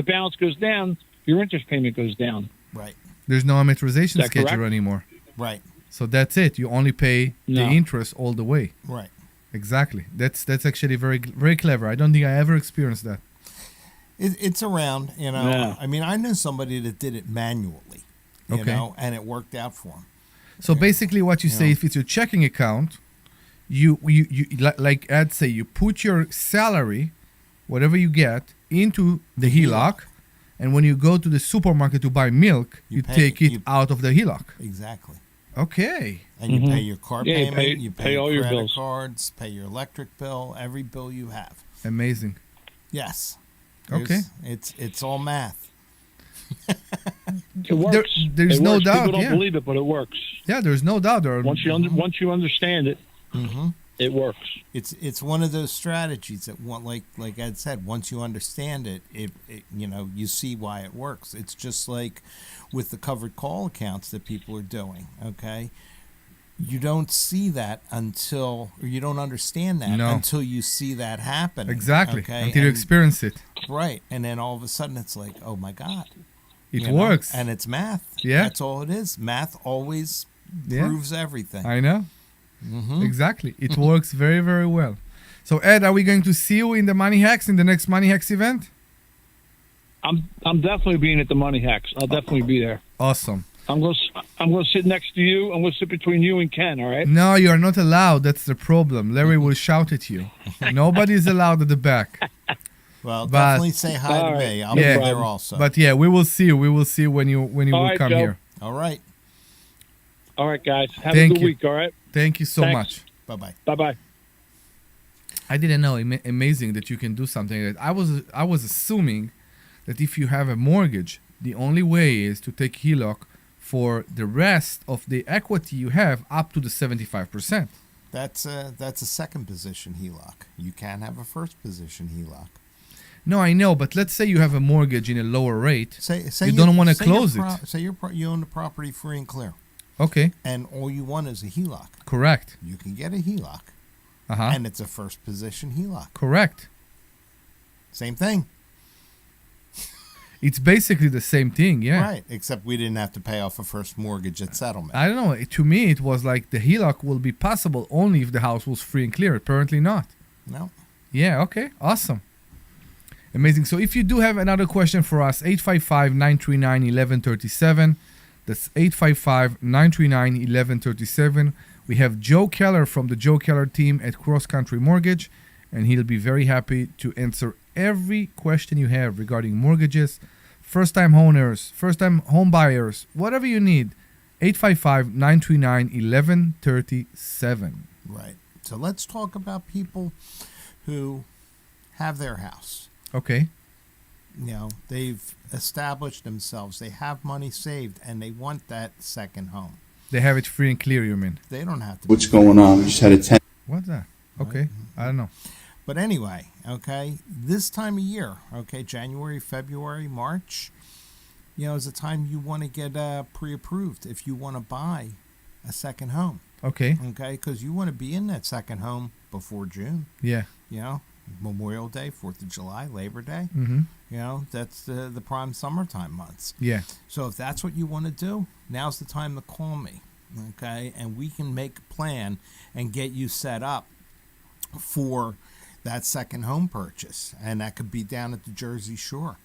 balance goes down, your interest payment goes down. Right. There's no amortization Is that schedule correct? anymore. Right. So that's it. You only pay the No. interest all the way. Right. Exactly. That's actually very very clever. I don't think I ever experienced that. It's around, Yeah. I mean, I know somebody that did it manually, Okay. and it worked out for him. So basically, what you You say, know. if it's your checking account, you like Ed say, you put your salary, whatever you get, into the HELOC, and when you go to the supermarket to buy milk, you take it out of the HELOC. Exactly. Okay. And you pay your car Yeah, you payment, pay- you pay pay your all your credit bills. cards, pay your electric bill, every bill you have. Amazing. Yes. Okay. It's all math. It works. there's It no works. doubt, People don't yeah. believe it, but it works. Yeah, there's no doubt. Once you understand it, it works. It's one of those strategies that like Ed said, once you understand it, it you see why it works. It's just like with the covered call accounts that people are doing, okay? You don't see that or you don't understand that No. until you see that happen. Exactly. Okay? Until you experience it. Right. And then all of a sudden it's like, oh my God. It You know? works. And it's math. Yeah. That's all it is. Math always Yeah. proves everything. I know. Mhm. Exactly. It works very, very well. So, Ed, are we going to see you in the Money Hacks in the next Money Hacks event? I'm definitely being at the Money Hacks. I'll definitely be there. Awesome. I'm going to sit next to you. I'm going to sit between you and Ken. All right. No, you are not allowed. That's the problem. Larry will shout at you. Nobody is allowed at the back. Well, But- definitely say hi to me. I'll be there also. But yeah, we will see you. We will see you when you All will right, come Joe. here. All right. All right, guys. Have Thank a good you. week. All right. Thank you so Thanks. much. Bye-bye. Bye-bye. I didn't know. Amazing that you can do something like that. I was assuming that if you have a mortgage, the only way is to take HELOC for the rest of the equity you have up to the 75%. That's a second position HELOC. You can have a first position HELOC. No, I know, but let's say you have a mortgage in a lower rate. Say you don't want to say close you're it. Say you own the property free and clear, Okay, and all you want is a HELOC. correct. You can get a HELOC, Uh-huh. and it's a first position HELOC. Correct. Same thing, It's basically the same thing, yeah. right? Except we didn't have to pay off a first mortgage at settlement. I don't know. To me, it was like the HELOC will be possible only if the house was free and clear. Apparently not. No. Yeah, okay. Awesome. Amazing. So if you do have another question for us, 855-939-1137. That's 855-939-1137. We have Joe Keller from the Joe Keller team at Cross Country Mortgage, and he'll be very happy to answer every question you have regarding mortgages, first-time owners, first-time home buyers, whatever you need. 855-939-1137. Right. So let's talk about people who have their house. Okay. They've established themselves. They have money saved, and they want that second home. They have it free and clear, you mean? They don't have to. What's going on? We just had a 10. What's that? Okay. I don't know. But anyway, okay, this time of year, okay, January, February, March, is the time you want to get pre-approved if you want to buy a second home. Okay. Okay, because you want to be in that second home before June. Yeah. Memorial Day, 4th of July, Labor Day. Mhm. That's the prime summertime months. Yeah. So if that's what you want to do, now's the time to call me, okay? And we can make a plan and get you set up for that second home purchase. And that could be down at the Jersey Shore.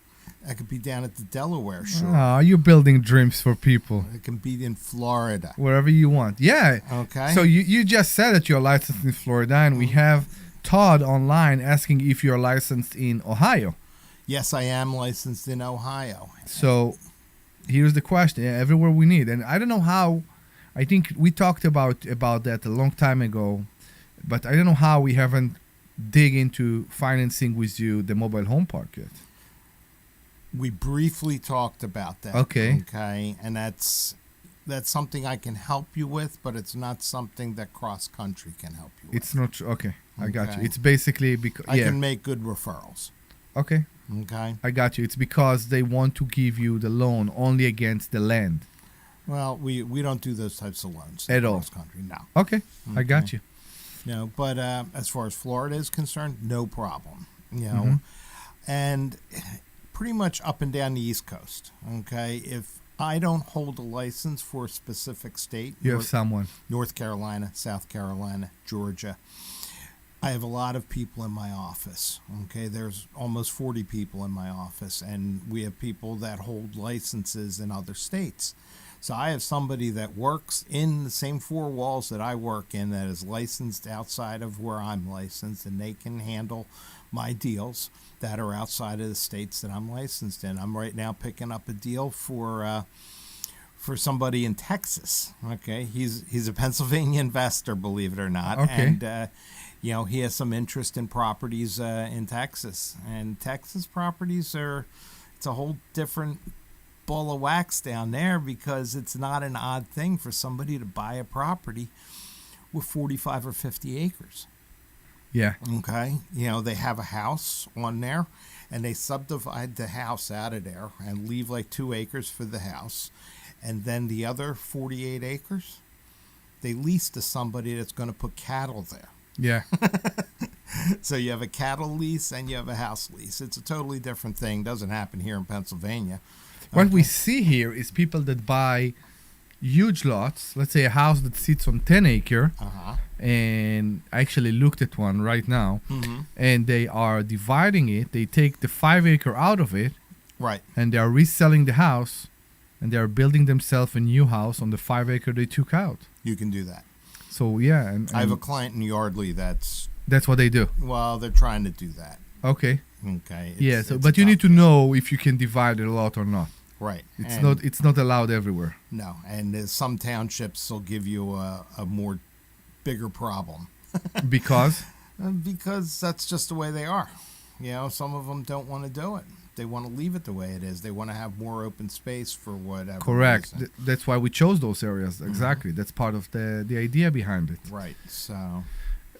That could be down at the Delaware Shore. Oh, you're building dreams for people. It can be in Florida. Wherever you want. Yeah. Okay. So you just said that you're licensed in Florida, and we have Todd online asking if you're licensed in Ohio. Yes, I am licensed in Ohio. So here's the question. Everywhere we need. And I don't know how. I think we talked about that a long time ago, but I don't know how we haven't dig into financing with you the mobile home park yet. We briefly talked about that. Okay. Okay. And that's that's something I can help you with, but it's not something that cross country can help you with. It's not okay. I got you. Okay. It's basically because I can make good referrals. Okay. Okay. I got you. It's because they want to give you the loan only against the land. Well, we don't do those types of loans At all. cross country. No. Okay. I got you. No, but as far as Florida is concerned, no problem. You know, Mhm. and pretty much up and down the East Coast. Okay, if I don't hold a license for a specific state, You have someone. North Carolina, South Carolina, Georgia. I have a lot of people in my office. Okay, there's almost 40 people in my office, and we have people that hold licenses in other states. So I have somebody that works in the same four walls that I work in that is licensed outside of where I'm licensed, and they can handle my deals that are outside of the states that I'm licensed in. I'm right now picking up a deal for somebody in Texas. Okay, he's a Pennsylvania investor, believe it or not, Okay. and you know, he has some interest in properties in Texas, and Texas properties it's a whole different ball of wax down there, because it's not an odd thing for somebody to buy a property with 45 or 50 acres. Yeah. Okay. You know, they have a house on there, and they subdivide the house out of there and leave like 2 acres for the house. And then the other 48 acres, they lease to somebody that's going to put cattle there. Yeah. So you have a cattle lease and you have a house lease. It's a totally different thing. Doesn't happen here in Pennsylvania. What we see here is people that buy huge lots. Let's say a house that sits on 10 acre. And I actually looked at one right now. Mhm. And they are dividing it. They take the 5 acre out of it. Right. And they are reselling the house. And they are building themselves a new house on the 5 acre they took out. You can do that. So yeah, and I have a client in Yardley that's what they do. Well, they're trying to do that. Okay. Okay. Yeah. So, but you need to know if you can divide it a lot or not. Right. It's And- It's not allowed everywhere. No, and some townships will give you a more bigger problem. Because Because that's just the way they are. You know, some of them don't want to do it. They want to leave it the way it is. They want to have more open space for whatever. correct. reason. That's why we chose those areas. Exactly. That's part of the idea behind it. Right. So.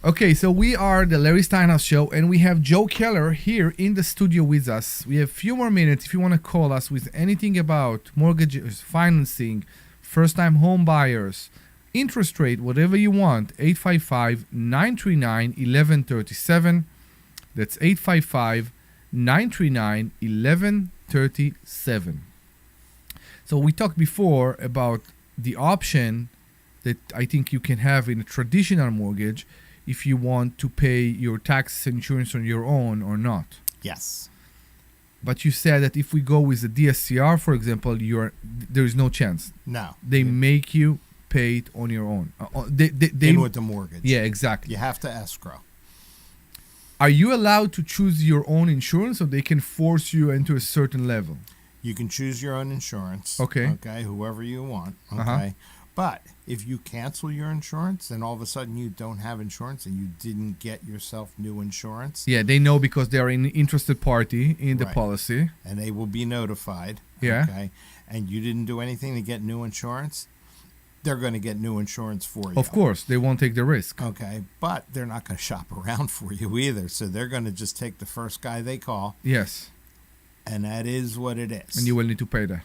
Okay, so we are the Larry Steinhouse Show, and we have Joe Keller here in the studio with us. We have a few more minutes if you want to call us with anything about mortgages, financing, first-time home buyers, interest rate, whatever you want. 855-939-1137. That's 855-939-1137. So we talked before about the option that I think you can have in a traditional mortgage if you want to pay your tax insurance on your own or not. Yes. But you said that if we go with the DSCR, for example, there is no chance. No. They make you pay it on your own. They In with the mortgage. Yeah, exactly. You have to escrow. Are you allowed to choose your own insurance, or they can force you into a certain level? You can choose your own insurance. Okay. Okay, whoever you want. Okay. Uh-huh. But if you cancel your insurance and all of a sudden you don't have insurance and you didn't get yourself new insurance. Yeah, they know because they are an interested party in the Right. policy. And they will be notified. Yeah. Okay. And you didn't do anything to get new insurance, they're going to get new insurance for you. Of course, they won't take the risk. Okay. But they're not going to shop around for you either. So they're going to just take the first guy they call. Yes. And that is what it is. And you will need to pay that.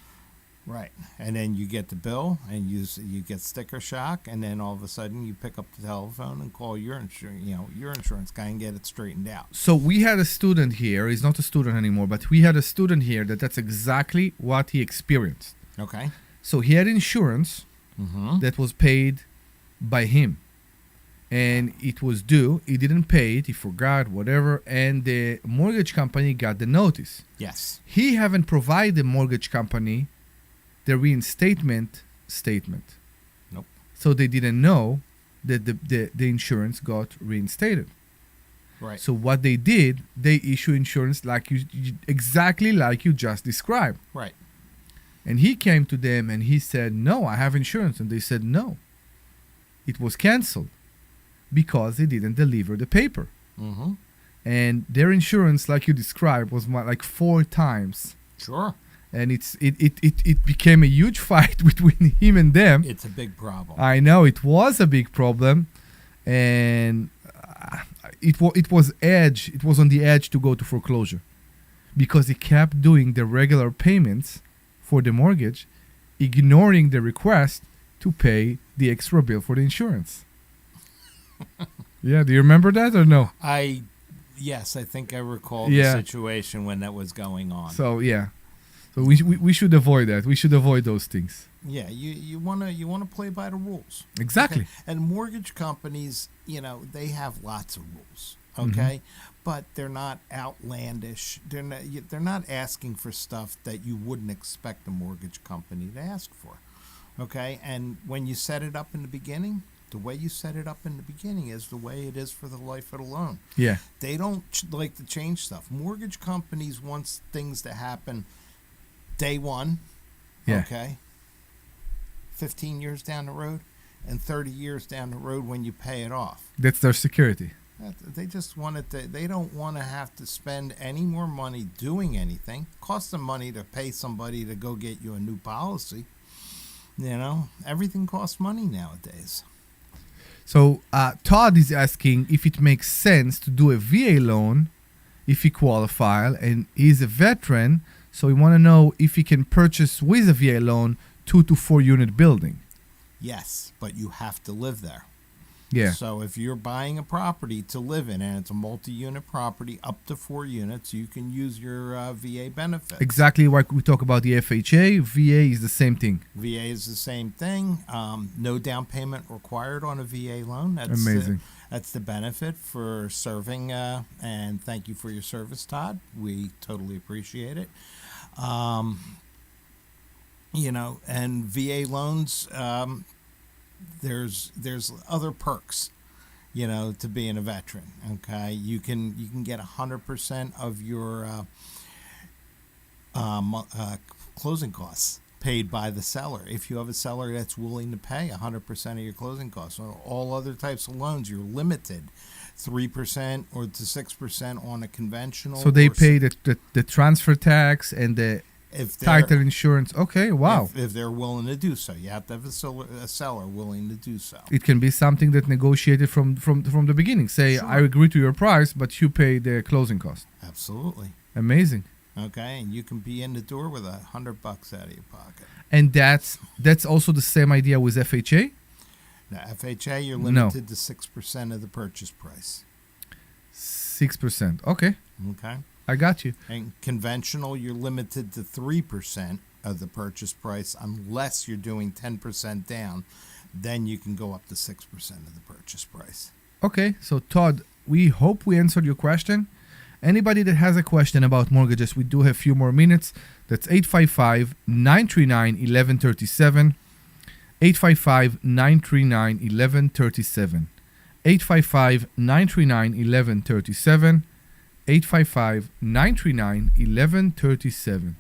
Right. And then you get the bill and you get sticker shock, and then all of a sudden you pick up the telephone and call your insurance guy and get it straightened out. So we had a student here. He's not a student anymore, but we had a student here that's exactly what he experienced. Okay. So he had insurance that was paid by him, and it was due. He didn't pay it. He forgot, whatever, and the mortgage company got the notice. Yes. He haven't provided the mortgage company the reinstatement statement. Nope. So they didn't know that the insurance got reinstated. Right. So what they did, they issue insurance like you exactly like you just described. Right. And he came to them and he said, "No, I have insurance." And they said, "No. It was canceled because they didn't deliver the paper." And their insurance, like you described, was like 4 times. Sure. and it became a huge fight between him and them. It's a big problem. I know it was a big problem, and it was on the edge to go to foreclosure, because he kept doing the regular payments for the mortgage, ignoring the request to pay the extra bill for the insurance. Yeah, do you remember that or no? Yes, I think I recall the situation when that was going on. So we should avoid that. We should avoid those things. Yeah, you wanna play by the rules. Exactly. Okay? And mortgage companies, they have lots of rules. Okay, but they're not outlandish. They're not asking for stuff that you wouldn't expect a mortgage company to ask for. Okay, and when you set it up in the beginning, the way you set it up in the beginning is the way it is for the life of the loan. Yeah. They don't like to change stuff. Mortgage companies want things to happen day one. Yeah. Okay. 15 years down the road and 30 years down the road when you pay it off. That's their security. They just want it to, they don't want to have to spend any more money doing anything. Cost them money to pay somebody to go get you a new policy. Everything costs money nowadays. So Todd is asking if it makes sense to do a VA loan if he qualifies, and he's a veteran, so we want to know if he can purchase with a VA loan 2 to 4 unit building. Yes, but you have to live there. Yeah. So if you're buying a property to live in and it's a multi-unit property up to 4 units, you can use your VA benefit. Exactly like we talk about the FHA, VA is the same thing. VA is the same thing. No down payment required on a VA loan. That's amazing. That's the benefit for serving, and thank you for your service, Todd. We totally appreciate it. And VA loans, there's other perks, to being a veteran. Okay, you can get 100% of your closing costs paid by the seller if you have a seller that's willing to pay 100% of your closing costs. So all other types of loans, you're limited 3% or to 6% on a conventional. So they pay the transfer tax and the title insurance. Okay, wow. If they're willing to do so, you have to have a seller willing to do so. It can be something that negotiated from the beginning. Say, sure. I agree to your price, but you pay the closing cost. Absolutely. Amazing. Okay, and you can be in the door with $100 out of your pocket. And that's also the same idea with FHA? No, FHA, you're limited to 6% of the purchase price. 6%. Okay. Okay. I got you. And conventional, you're limited to 3% of the purchase price unless you're doing 10% down. Then you can go up to 6% of the purchase price. Okay, so Todd, we hope we answered your question. Anybody that has a question about mortgages, we do have a few more minutes. That's 855-939-1137. 855-939-1137. 855-939-1137. 855-939-1137.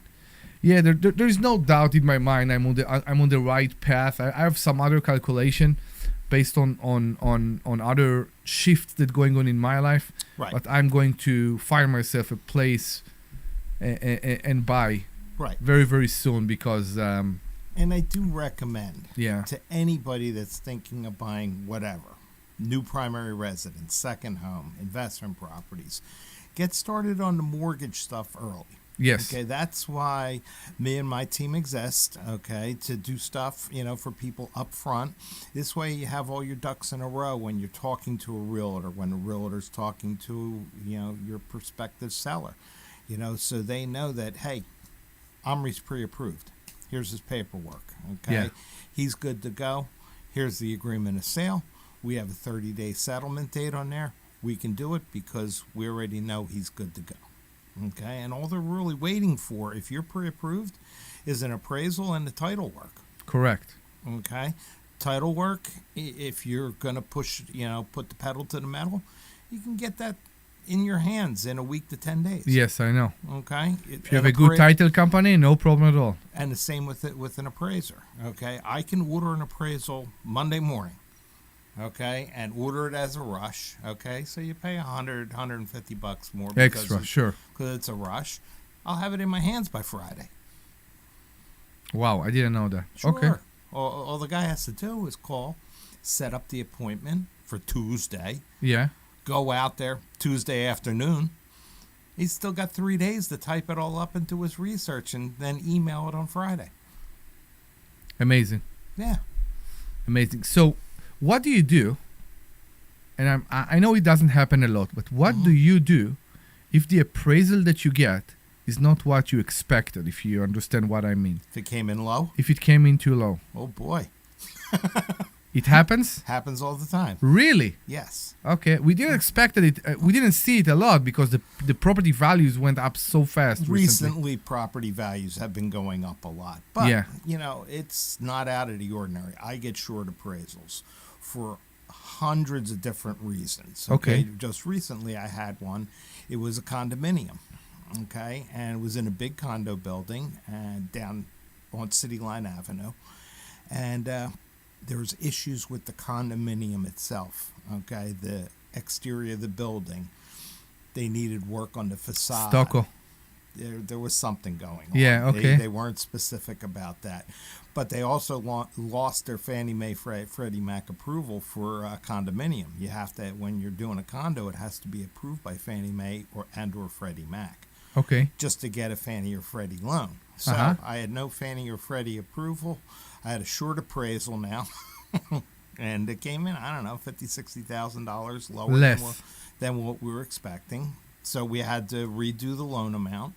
Yeah, there's no doubt in my mind I'm on the right path. I have some other calculation based on other shifts that going on in my life. Right. But I'm going to find myself a place and buy very, very soon because... and I do recommend to anybody that's thinking of buying whatever, new primary residence, second home, investment properties, get started on the mortgage stuff early. Yes. Okay, that's why me and my team exist, okay, to do stuff, for people up front. This way you have all your ducks in a row when you're talking to a realtor, when a realtor's talking to, your prospective seller, so they know that, hey, Omri's pre-approved. Here's his paperwork, okay? Yeah. He's good to go. Here's the agreement of sale. We have a 30-day settlement date on there. We can do it because we already know he's good to go. Okay, and all they're really waiting for, if you're pre-approved, is an appraisal and the title work. Correct. Okay, title work, if you're going to push, put the pedal to the metal, you can get that in your hands in a week to 10 days. Yes, I know. Okay. If you have a good title company, no problem at all. And the same with an appraiser. Okay, I can order an appraisal Monday morning. Okay, and order it as a rush. Okay, so you pay $100-$150 more extra, sure, because it's a rush. I'll have it in my hands by Friday. Wow, I didn't know that. Sure. Okay. All the guy has to do is call, set up the appointment for Tuesday, Yeah. go out there Tuesday afternoon. He's still got 3 days to type it all up into his research and then email it on Friday. Amazing. Yeah. Amazing. So, what do you do? And I know it doesn't happen a lot, but what do you do if the appraisal that you get is not what you expected, if you understand what I mean? If it came in low? If it came in too low. Oh, boy. It happens? Happens all the time. Really? Yes. Okay. We didn't expect it. We didn't see it a lot because the property values went up so fast Recently, property values have been going up a lot. But, Yeah. you know, it's not out of the ordinary. I get short appraisals for hundreds of different reasons. Okay. Just recently, I had one. It was a condominium. Okay. And it was in a big condo building down on City Line Avenue. And there was issues with the condominium itself. Okay. The exterior of the building. They needed work on the facade. Stucco. There was something going on. Yeah, okay. They weren't specific about that. But they also lost their Fannie Mae Freddie Mac approval for a condominium. You have to, when you're doing a condo, it has to be approved by Fannie Mae or Freddie Mac. Okay. Just to get a Fannie or Freddie loan. So I had no Fannie or Freddie approval. I had a short appraisal now. And it came in, I don't know, $50,000, $60,000 lower than what we were expecting. So we had to redo the loan amount.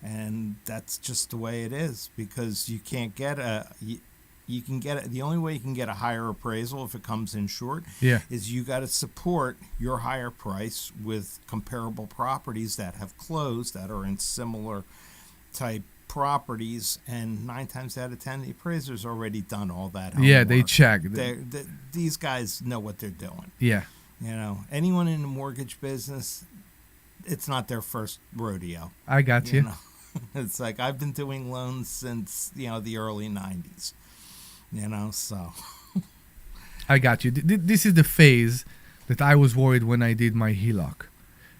And that's just the way it is, because you can't get you can get the only way you can get a higher appraisal if it comes in short is you got to support your higher price with comparable properties that have closed that are in similar type properties, and 9 times out of 10 the appraiser's already done all that homework. Yeah, they check. These guys know what they're doing. Yeah. You know, anyone in the mortgage business, it's not their first rodeo. I got you. Know? It's like I've been doing loans since, you know, the early 90s. You know, so. I got you. This is the phase that I was worried when I did my HELOC,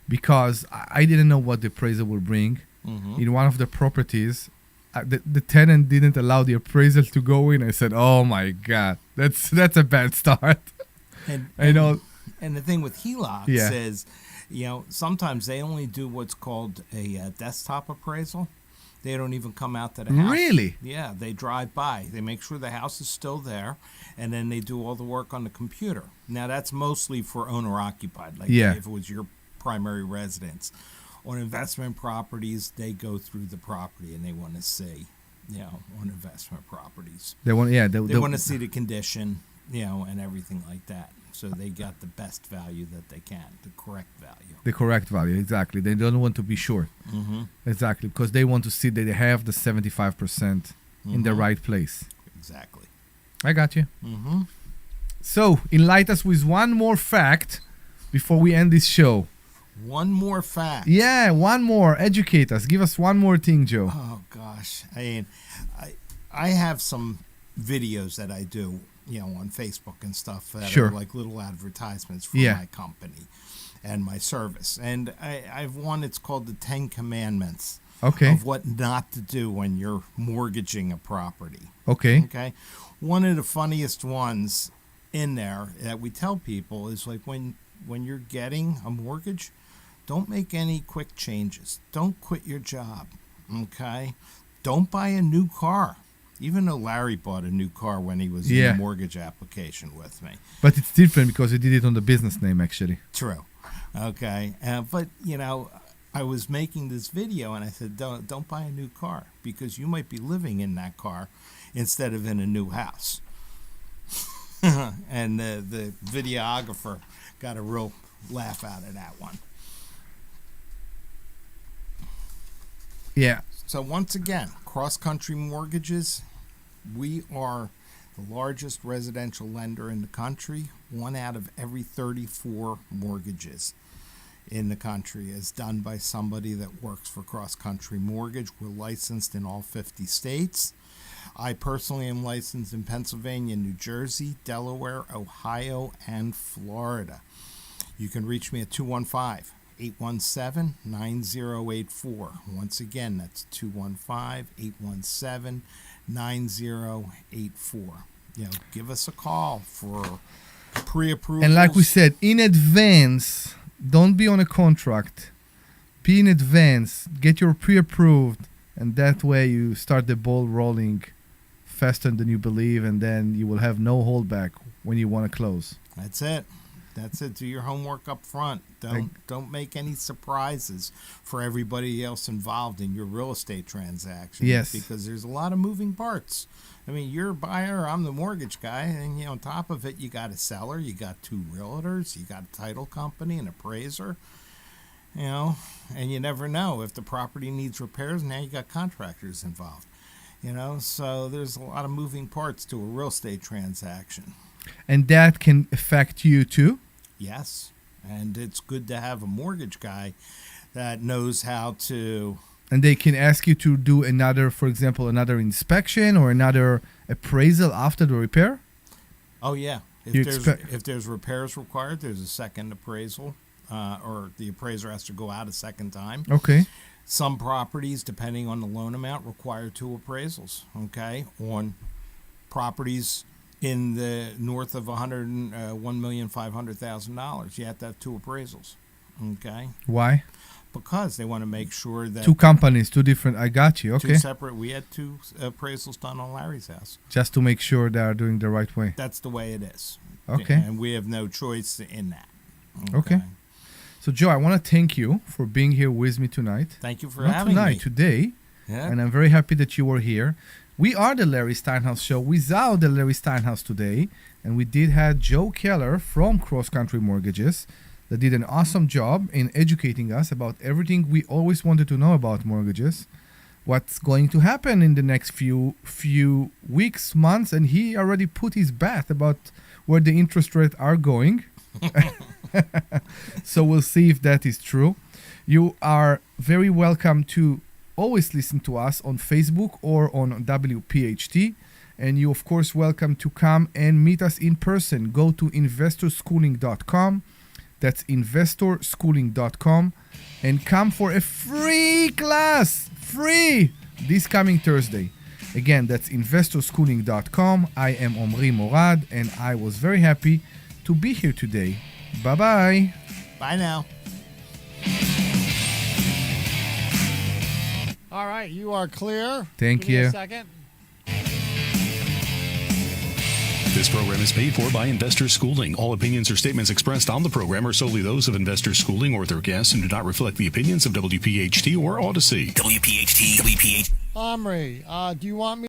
because I didn't know what the appraiser will bring. Mm-hmm. In one of the properties, the tenant didn't allow the appraisal to go in. I said, "Oh my God, that's a bad start." And I know. And the thing with HELOCs is, you know, sometimes they only do what's called a desktop appraisal. They don't even come out to the house. Really? Yeah, they drive by. They make sure the house is still there, and then they do all the work on the computer. Now, that's mostly for owner-occupied, like if it was your primary residence. On investment properties, they go through the property, and they want to see, you know, on investment properties. They want, they want to see the condition, you know, and everything like that. So they got the best value that they can, the correct value. The correct value, exactly. They don't want to be short. Mm-hmm. Exactly, because they want to see that they have the 75% in the right place. Exactly. I got you. Mm-hmm. So, enlighten us with one more fact before we end this show. One more fact. Yeah, one more. Educate us. Give us one more thing, Joe. Oh, gosh. I mean, I have some videos that I do, you know, on Facebook and stuff that are like little advertisements for my company and my service. And I've one, it's called the 10 Commandments of what not to do when you're mortgaging a property. Okay. One of the funniest ones in there that we tell people is like when you're getting a mortgage, don't make any quick changes. Don't quit your job. Okay. Don't buy a new car. Even though Larry bought a new car when he was in the mortgage application with me. But it's different because he did it on the business name, actually. True. Okay. But, you know, I was making this video and I said, don't buy a new car because you might be living in that car instead of in a new house. And the videographer got a real laugh out of that one. Yeah. So once again, Cross Country Mortgages, we are the largest residential lender in the country. 1 out of every 34 mortgages in the country is done by somebody that works for Cross Country Mortgage. We're licensed in all 50 states. I personally am licensed in Pennsylvania, New Jersey, Delaware, Ohio, and Florida. You can reach me at 215-817-9084. Once again, that's 215-817-9084. Give us a call for pre-approval. And like we said, in advance, don't be on a contract. Be in advance, get your pre-approved, and that way you start the ball rolling faster than you believe, and then you will have no holdback when you want to close. That's it. Do your homework up front. Don't make any surprises for everybody else involved in your real estate transaction. Yes. Because there's a lot of moving parts. I mean, you're a buyer, I'm the mortgage guy, and on top of it, you got a seller, you got two realtors, you got a title company, an appraiser, and you never know if the property needs repairs. Now you got contractors involved, so there's a lot of moving parts to a real estate transaction. And that can affect you too? Yes, and it's good to have a mortgage guy that knows how to... And they can ask you to do another inspection or another appraisal after the repair? Oh, yeah. If there's repairs required, there's a second appraisal, or the appraiser has to go out a second time. Okay. Some properties, depending on the loan amount, require two appraisals, okay? On properties in the north of $101,500,000, you have to have two appraisals, okay? Why? Because they want to make sure that... Two companies, two different... I got you, okay. Two separate... We had two appraisals done on Larry's house. Just to make sure they are doing the right way. That's the way it is. Okay. And we have no choice in that. Okay. So, Joe, I want to thank you for being here with me tonight. Thank you for having me. Today. Yeah. And I'm very happy that you were here. We are the Larry Steinhouse Show without the Larry Steinhouse today. And we did have Joe Keller from Cross Country Mortgages that did an awesome job in educating us about everything we always wanted to know about mortgages, what's going to happen in the next few weeks, months, and he already put his bet about where the interest rates are going. So we'll see if that is true. You are very welcome to always listen to us on Facebook or on WPHT. And you, of course, welcome to come and meet us in person. Go to investorschooling.com. That's investorschooling.com. And come for a free class. Free! This coming Thursday. Again, that's investorschooling.com. I am Omri Morad, and I was very happy to be here today. Bye-bye. Bye now. All right, you are clear. Thank Give me you. a second. This program is paid for by Investor Schooling. All opinions or statements expressed on the program are solely those of Investor Schooling or their guests and do not reflect the opinions of WPHT or Odyssey. WPHT. Omri, do you want me